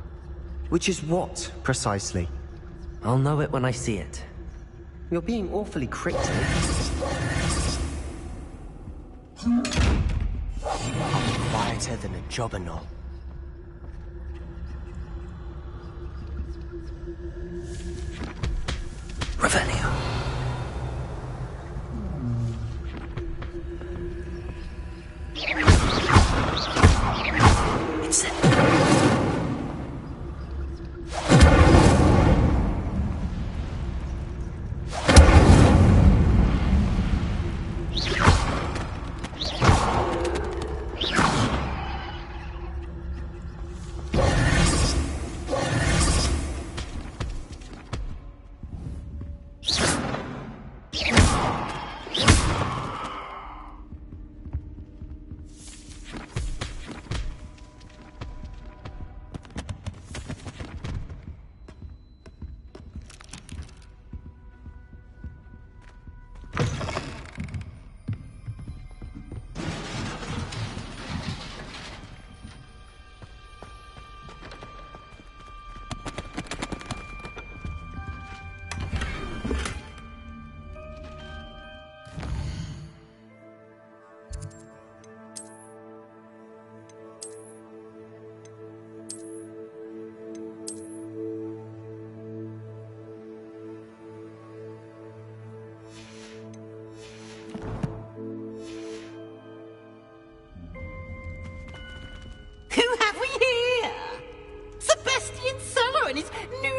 Which is what, precisely? I'll know it when I see it. You're being awfully cryptic. I'll be quieter than a jobberknoll. Revelio. It's it.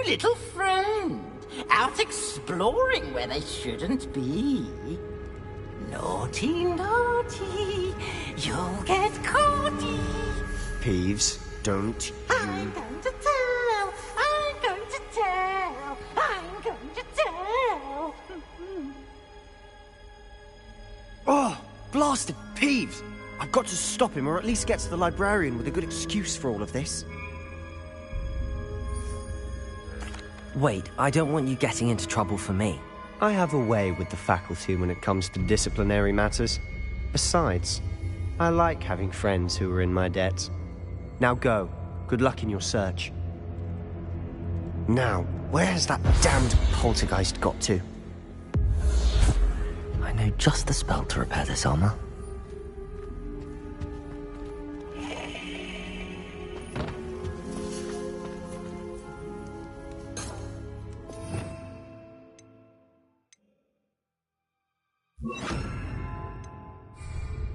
Little friend, out exploring where they shouldn't be. Naughty, naughty, you'll get caughty. Peeves, don't you... I'm going to tell, I'm going to tell, I'm going to tell. Oh, blasted Peeves! I've got to stop him, or at least get to the librarian with a good excuse for all of this. Wait, I don't want you getting into trouble for me. I have a way with the faculty when it comes to disciplinary matters. Besides, I like having friends who are in my debt. Now go. Good luck in your search. Now, where has that damned poltergeist got to? I know just the spell to repair this armor.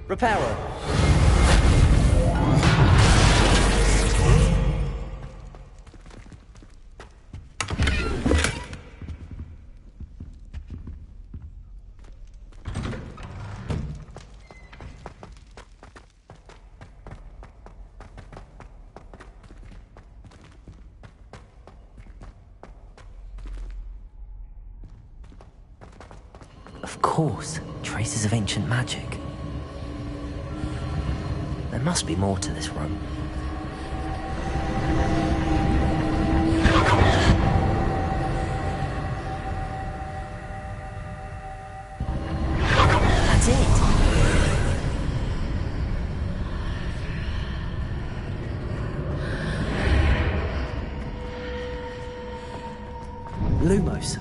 Repairer. Of course, traces of ancient magic. There must be more to this room. That's it! Lumos.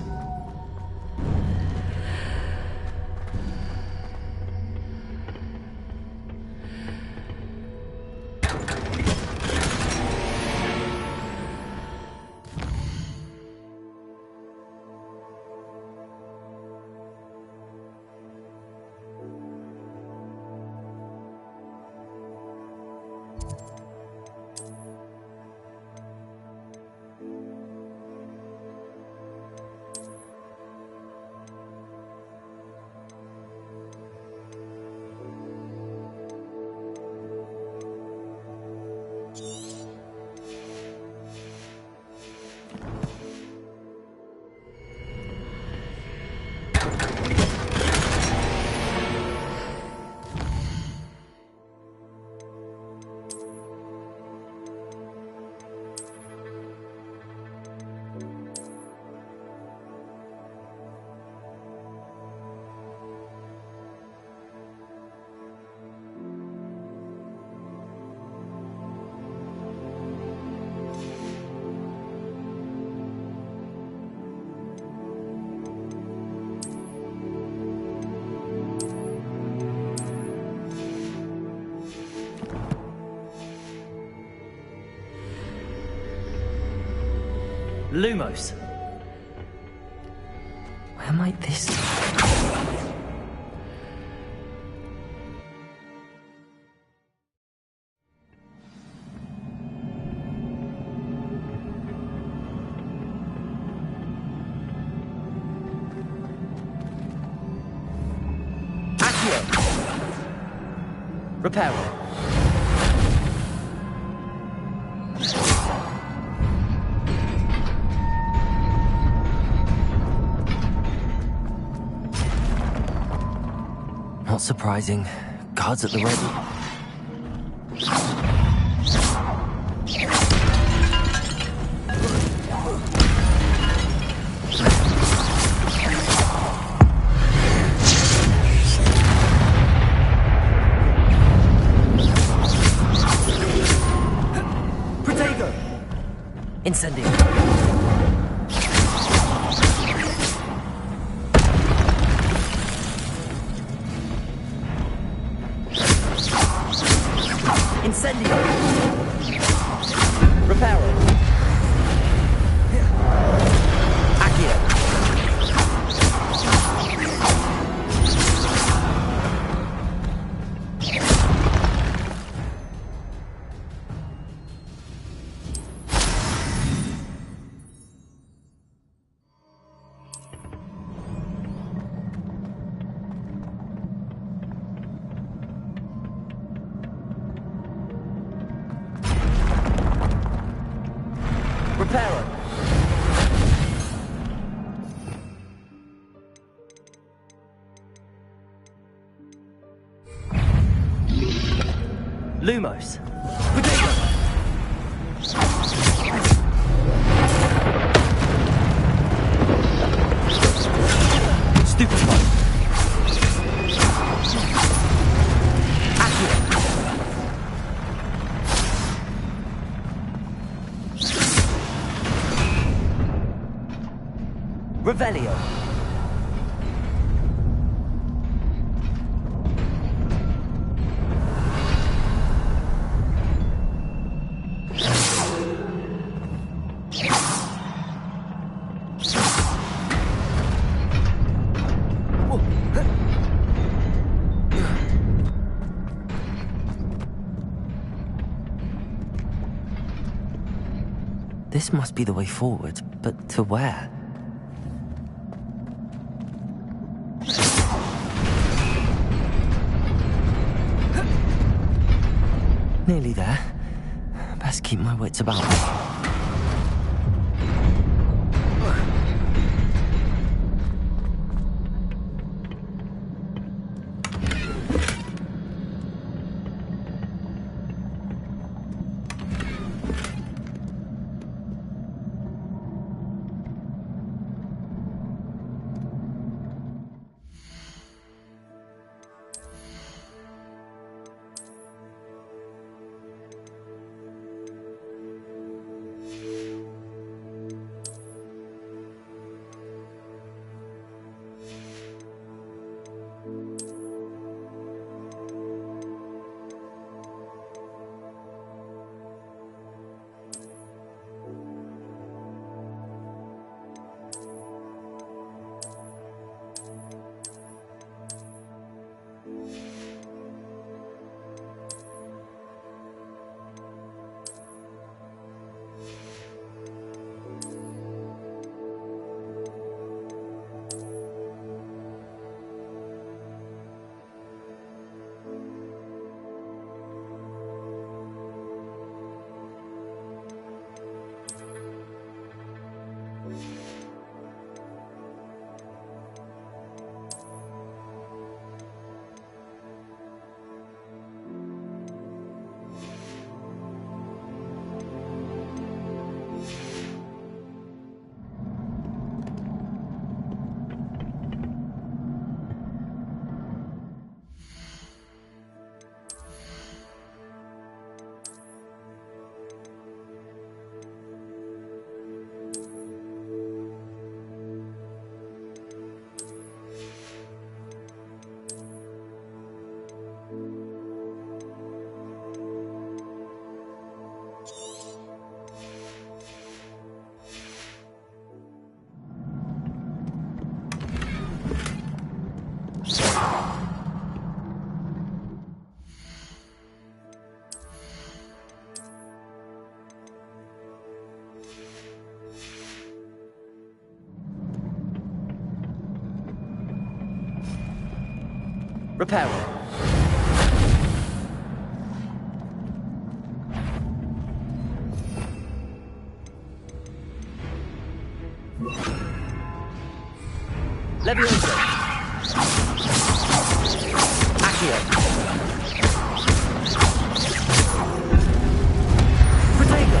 Lumos. Where might this... Repair. Not surprising. Guards at the ready. Incendio. Incendio. Reparo. Accio. Reparo. Lumos. Stupefy. Revelio. This must be the way forward, but to where? Nearly there. Best keep my wits about me. Repair. Levioso. Accio. Protego.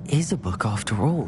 Is a book after all.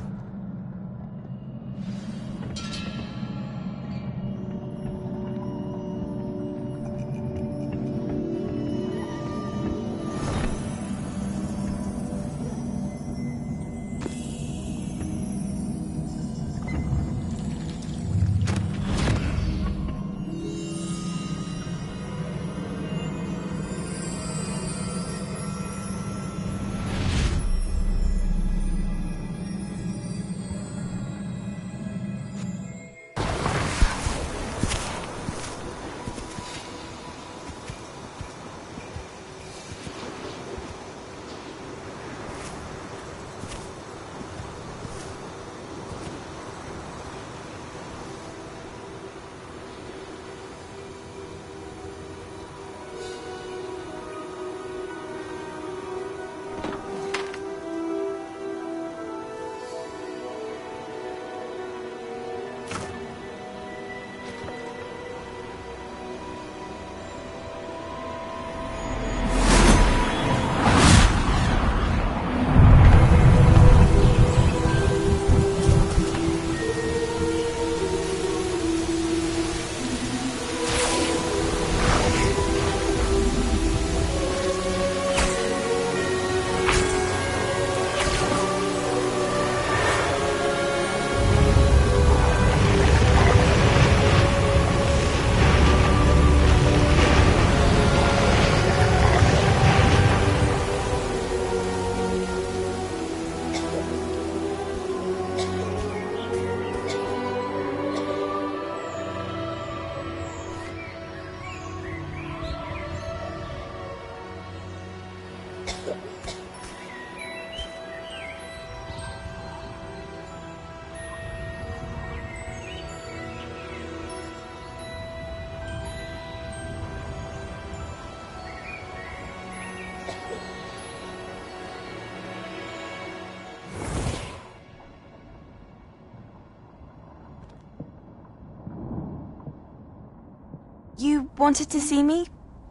You wanted to see me?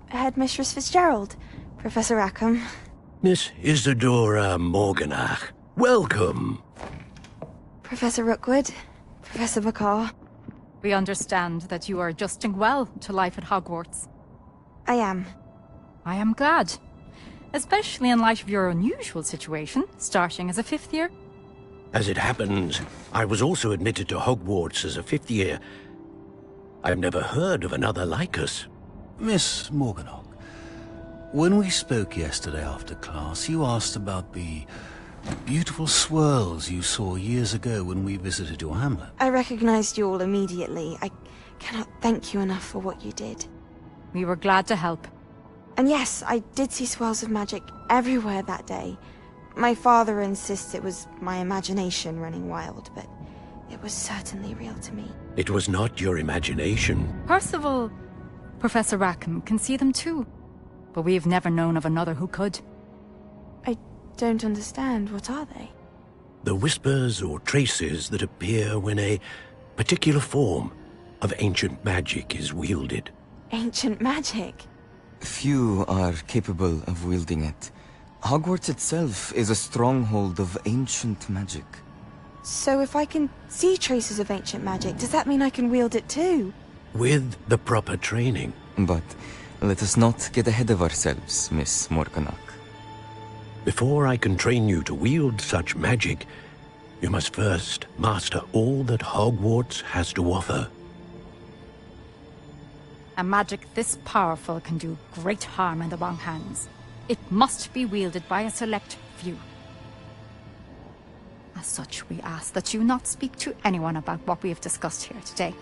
Headmistress Fitzgerald, Professor Rackham. Miss Isadora Morganach, welcome. Professor Rookwood, Professor McCaw. We understand that you are adjusting well to life at Hogwarts. I am. I am glad. Especially in light of your unusual situation, starting as a 5th year. As it happens, I was also admitted to Hogwarts as a 5th year. I've never heard of another like us. Miss Morganach, when we spoke yesterday after class, you asked about the beautiful swirls you saw years ago when we visited your hamlet. I recognized you all immediately. I cannot thank you enough for what you did. We were glad to help. And yes, I did see swirls of magic everywhere that day. My father insists it was my imagination running wild, but it was certainly real to me. It was not your imagination. Percival, Professor Rackham can see them too. But we've never known of another who could. I don't understand. What are they? The whispers or traces that appear when a particular form of ancient magic is wielded. Ancient magic? Few are capable of wielding it. Hogwarts itself is a stronghold of ancient magic. So if I can see traces of ancient magic, does that mean I can wield it too? With the proper training. But let us not get ahead of ourselves, Miss Morganach. Before I can train you to wield such magic, you must first master all that Hogwarts has to offer. A magic this powerful can do great harm in the wrong hands. It must be wielded by a select few. As such, we ask that you not speak to anyone about what we have discussed here today.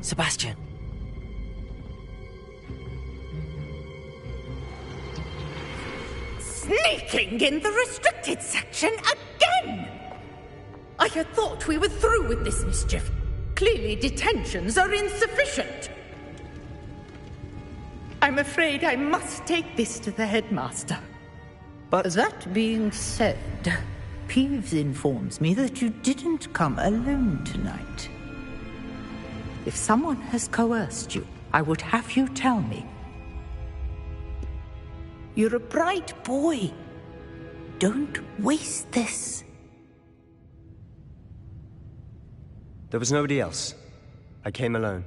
Sebastian. Sneaking in the restricted section again! I had thought we were through with this mischief. Clearly detentions are insufficient. I'm afraid I must take this to the headmaster. But that being said, Peeves informs me that you didn't come alone tonight. If someone has coerced you, I would have you tell me. You're a bright boy. Don't waste this. There was nobody else. I came alone.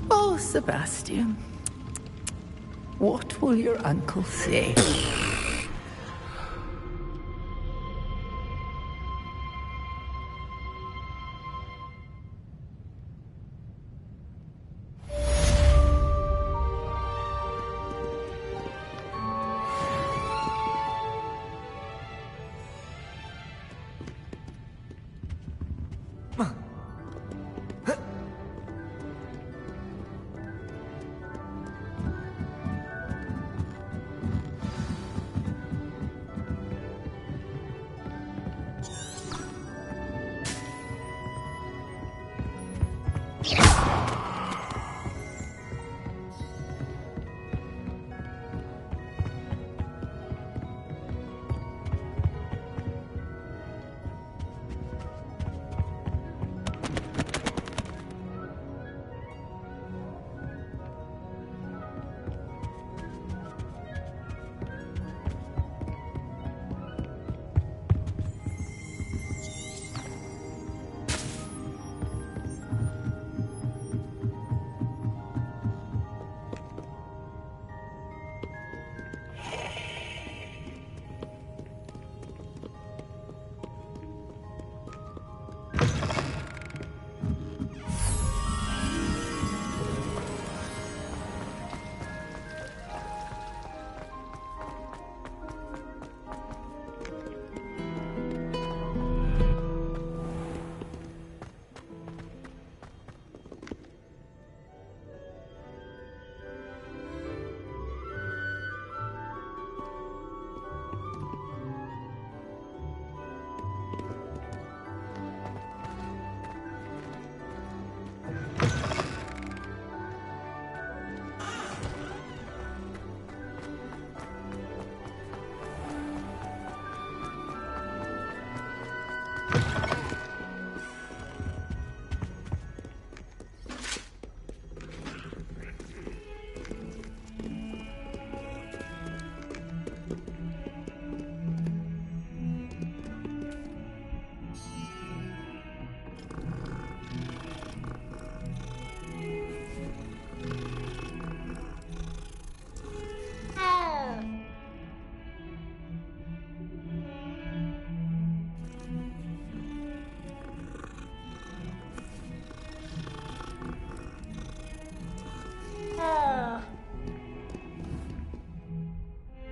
Oh, Sebastian. What will your uncle say?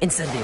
Incendio.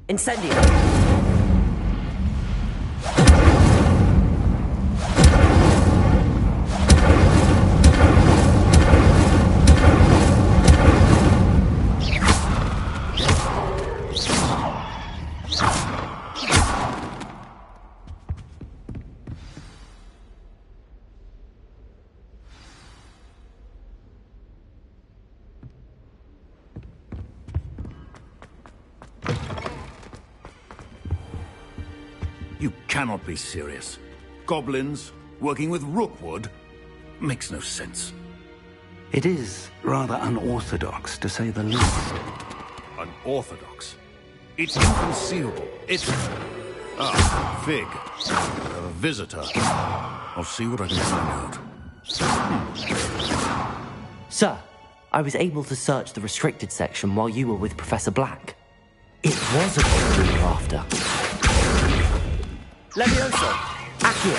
Incendio! You cannot be serious. Goblins working with Rookwood makes no sense. It is rather unorthodox, to say the least. Unorthodox? It's inconceivable. It's... Ah, Fig. A visitor. I'll see what I can find out. Sir, I was able to search the restricted section while you were with Professor Black. It was a book we were after. Levioso! Accio!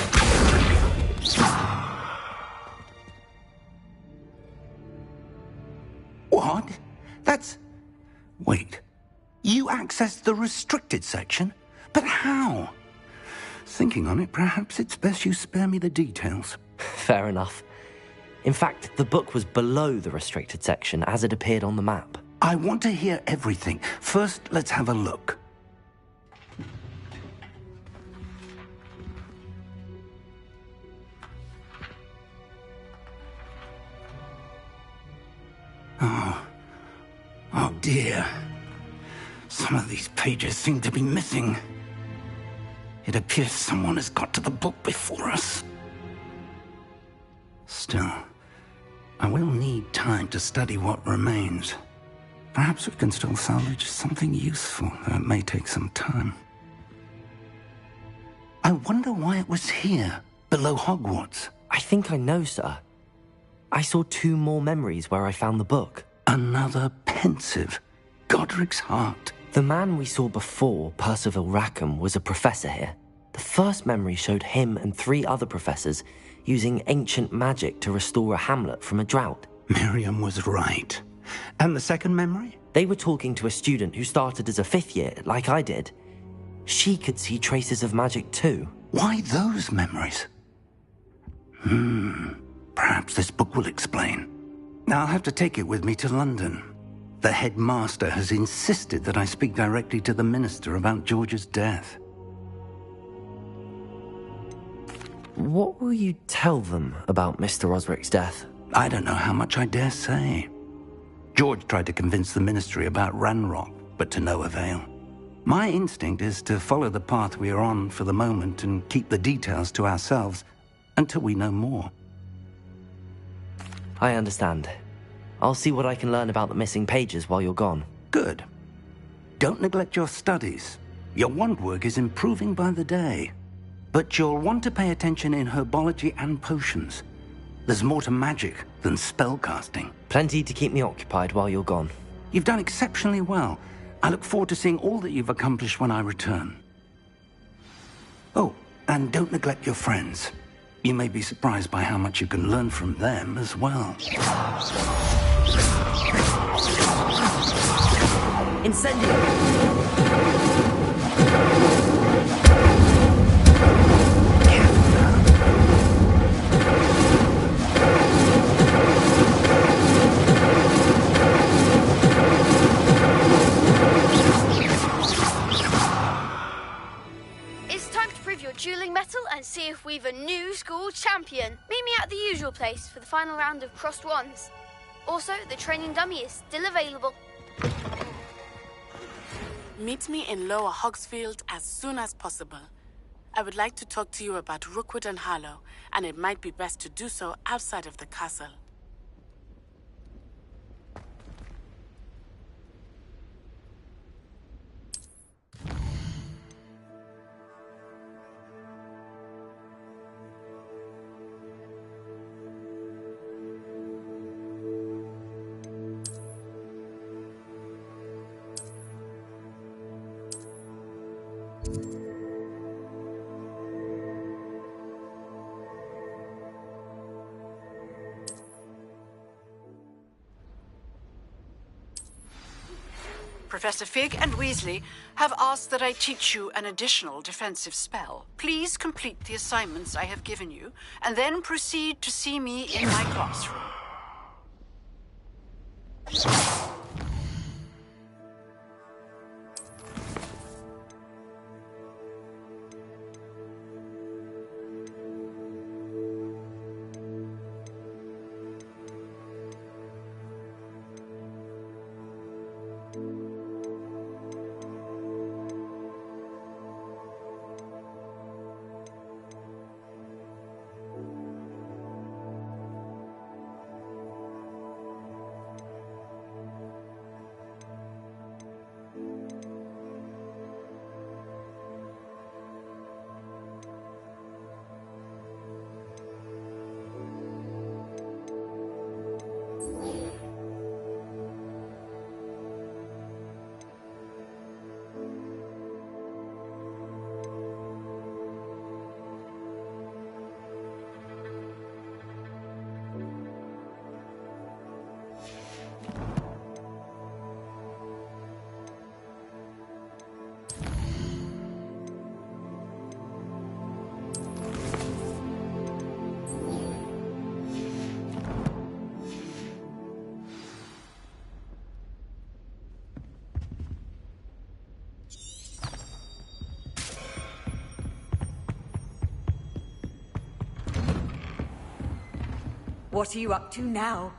What? That's... Wait. You accessed the restricted section? But how? Thinking on it, perhaps it's best you spare me the details. Fair enough. In fact, the book was below the restricted section as it appeared on the map. I want to hear everything. First, let's have a look. Oh dear. Some of these pages seem to be missing. It appears someone has got to the book before us. Still, I will need time to study what remains. Perhaps we can still salvage something useful, though it may take some time. I wonder why it was here, below Hogwarts. I think I know, sir. I saw 2 more memories where I found the book. Another pensive. Godric's heart. The man we saw before, Percival Rackham, was a professor here. The first memory showed him and 3 other professors using ancient magic to restore a hamlet from a drought. Miriam was right. And the second memory? They were talking to a student who started as a 5th year, like I did. She could see traces of magic too. Why those memories? Perhaps this book will explain. Now I'll have to take it with me to London. The headmaster has insisted that I speak directly to the minister about George's death. What will you tell them about Mr. Osric's death? I don't know how much I dare say. George tried to convince the ministry about Ranrock, but to no avail. My instinct is to follow the path we are on for the moment and keep the details to ourselves until we know more. I understand. I'll see what I can learn about the missing pages while you're gone. Good. Don't neglect your studies. Your wand work is improving by the day. But you'll want to pay attention in herbology and potions. There's more to magic than spellcasting. Plenty to keep me occupied while you're gone. You've done exceptionally well. I look forward to seeing all that you've accomplished when I return. Oh, and don't neglect your friends. You may be surprised by how much you can learn from them as well. Incendio! champion. Meet me at the usual place for the final round of crossed wands. Also, the training dummy is still available. Meet me in Lower Hogsfield as soon as possible. I would like to talk to you about Rookwood and Harlow, and it might be best to do so outside of the castle. Professor Fig and Weasley have asked that I teach you an additional defensive spell. Please complete the assignments I have given you, and then proceed to see me in my classroom. What are you up to now?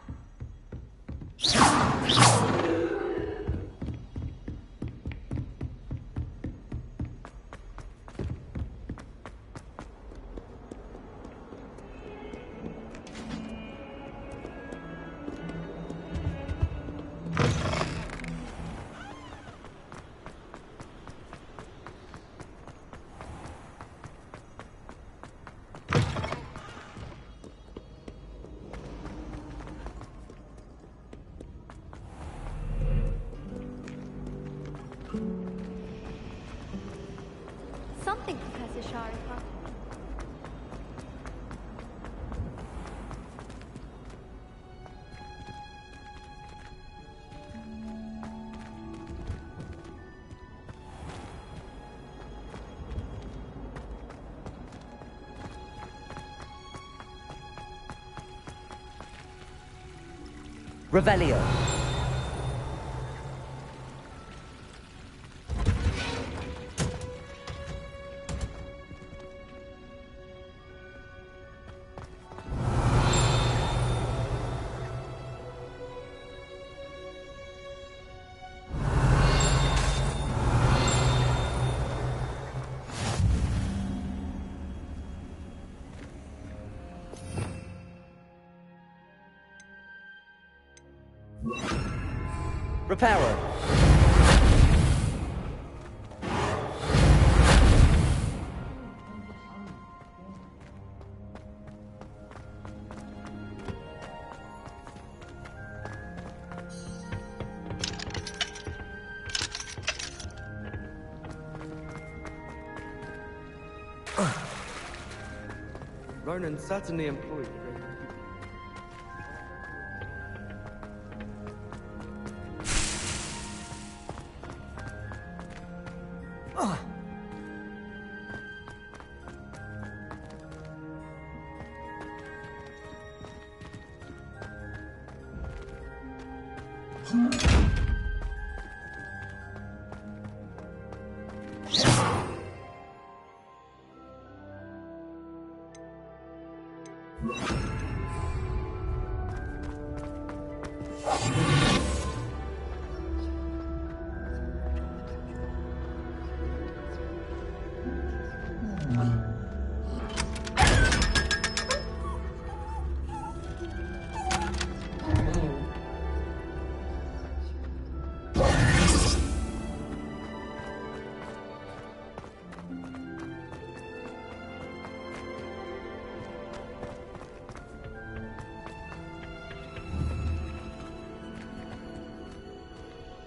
Something, Professor Sharifah. Revelio. Reparo. Ronan certainly employed.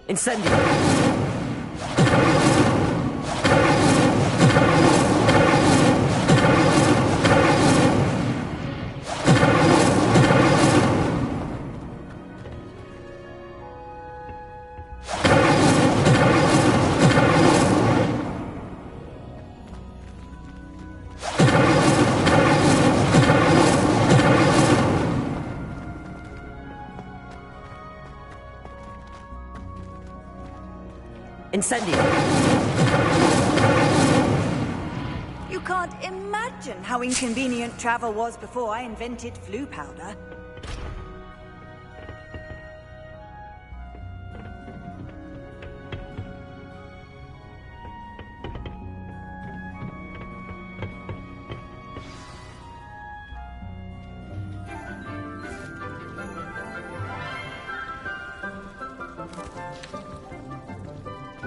Incendio! Incendio! You can't imagine how inconvenient travel was before I invented flu powder.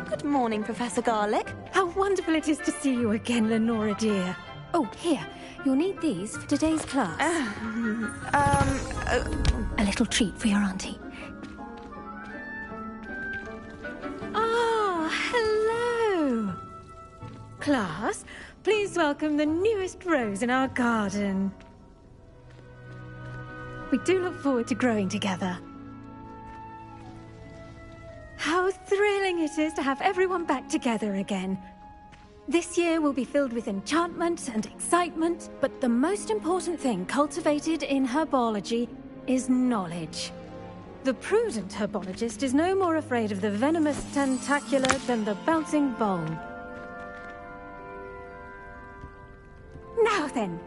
Good morning, Professor Garlick. How wonderful it is to see you again, Lenora dear. Oh, here. You'll need these for today's class. A little treat for your auntie. Ah, hello. Class, please welcome the newest rose in our garden. We do look forward to growing together. How thrilling it is to have everyone back together again. This year will be filled with enchantment and excitement, but the most important thing cultivated in herbology is knowledge. The prudent herbologist is no more afraid of the venomous tentacula than the bouncing bulb. Now then,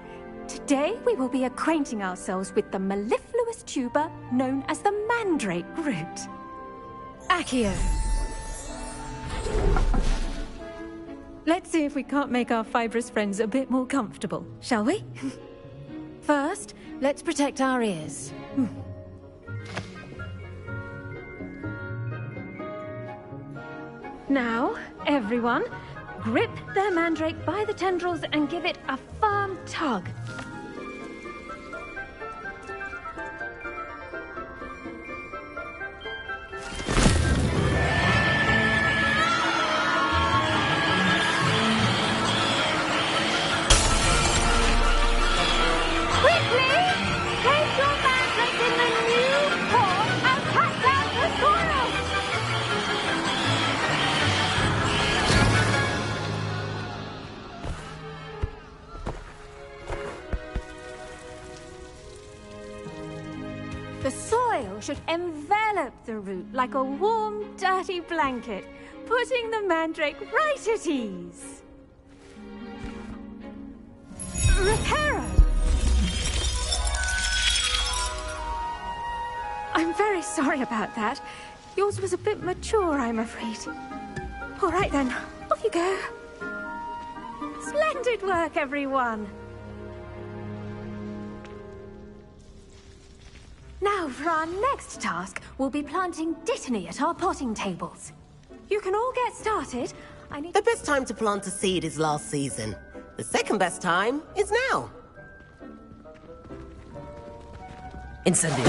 today we will be acquainting ourselves with the mellifluous tuber known as the mandrake root. Accio. Let's see if we can't make our fibrous friends a bit more comfortable, shall we? First, let's protect our ears. Now, everyone, grip their mandrake by the tendrils and give it a firm tug. The soil should envelop the root like a warm, dirty blanket, putting the mandrake right at ease. Reparo! I'm very sorry about that. Yours was a bit mature, I'm afraid. All right then, off you go. Splendid work, everyone. Now, for our next task, we'll be planting dittany at our potting tables. You can all get started. The best time to plant a seed is last season. The second best time is now. Incendio.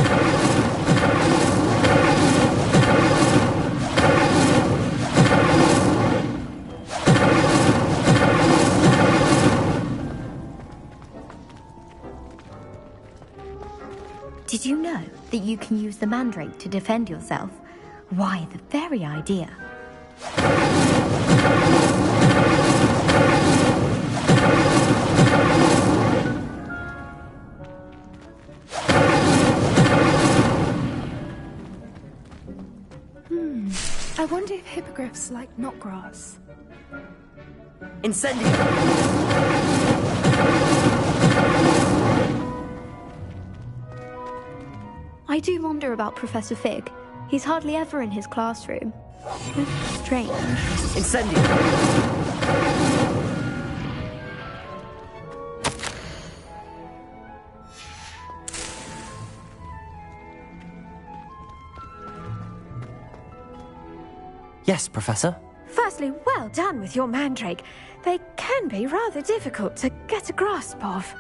Did you know that you can use the mandrake to defend yourself? Why, the very idea. I wonder if hippogriffs like knotgrass. Incendio! I do wonder about Professor Fig. He's hardly ever in his classroom. Strange. Incendio! Yes, Professor? Firstly, well done with your mandrake. They can be rather difficult to get a grasp of.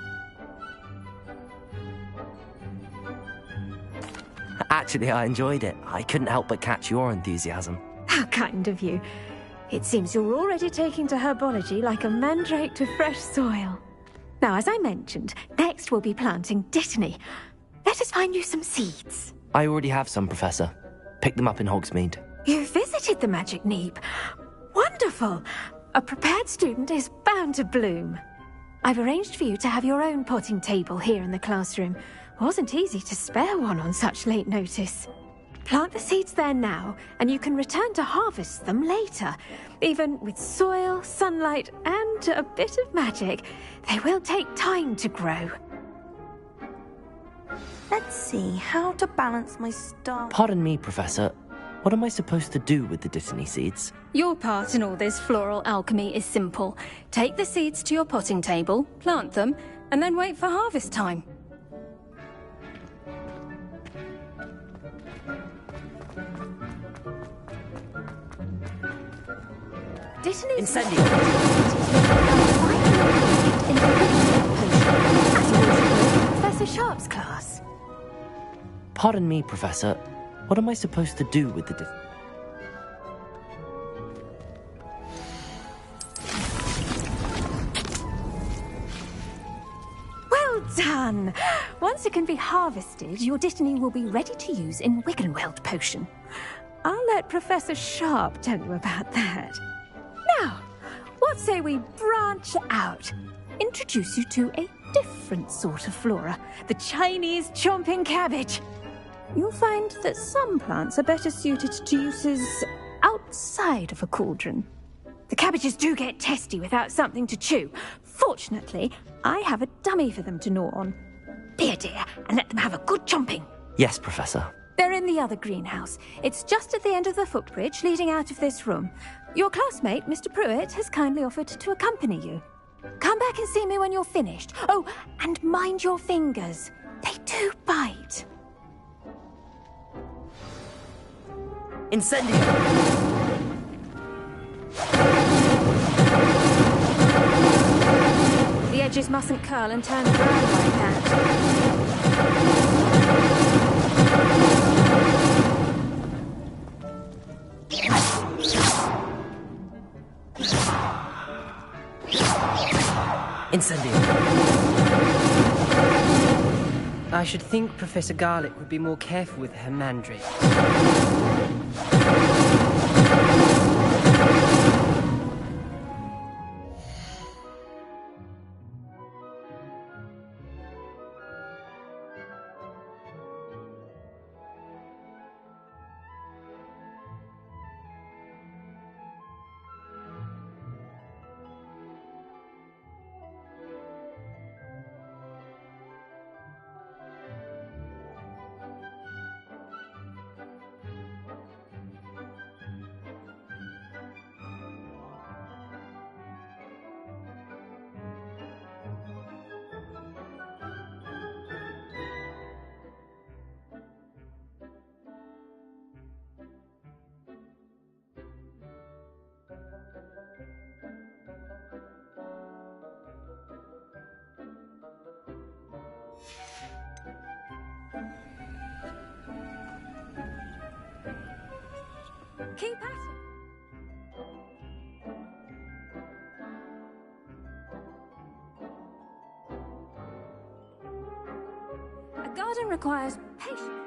Actually, I enjoyed it. I couldn't help but catch your enthusiasm. How kind of you. It seems you're already taking to herbology like a mandrake to fresh soil. Now, as I mentioned, next we'll be planting Dittany. Let us find you some seeds. I already have some, Professor. Pick them up in Hogsmeade. You visited the Magic Neep. Wonderful! A prepared student is bound to bloom. I've arranged for you to have your own potting table here in the classroom. Wasn't easy to spare one on such late notice. Plant the seeds there now, and you can return to harvest them later. Even with soil, sunlight, and a bit of magic, they will take time to grow. Let's see how to balance my star. Pardon me, Professor. What am I supposed to do with the Dittany seeds? Your part in all this floral alchemy is simple. Take the seeds to your potting table, plant them, and then wait for harvest time. Dittany Incendio! Professor Sharp's class. Pardon me, Professor. What am I supposed to do with the Well done! Once it can be harvested, your Dittany will be ready to use in Wiggenweld potion. I'll let Professor Sharp tell you about that. Now, what say we branch out? Introduce you to a different sort of flora, the Chinese chomping cabbage. You'll find that some plants are better suited to uses outside of a cauldron. The cabbages do get testy without something to chew. Fortunately, I have a dummy for them to gnaw on. Be a dear and let them have a good chomping. Yes, Professor. They're in the other greenhouse. It's just at the end of the footbridge leading out of this room. Your classmate, Mr. Pruitt, has kindly offered to accompany you. Come back and see me when you're finished. Oh, and mind your fingers. They do bite. Incendio! The edges mustn't curl and turn brown like that. Incendio! I should think Professor Garlick would be more careful with her mandrakes. Keep at it. A garden requires patience.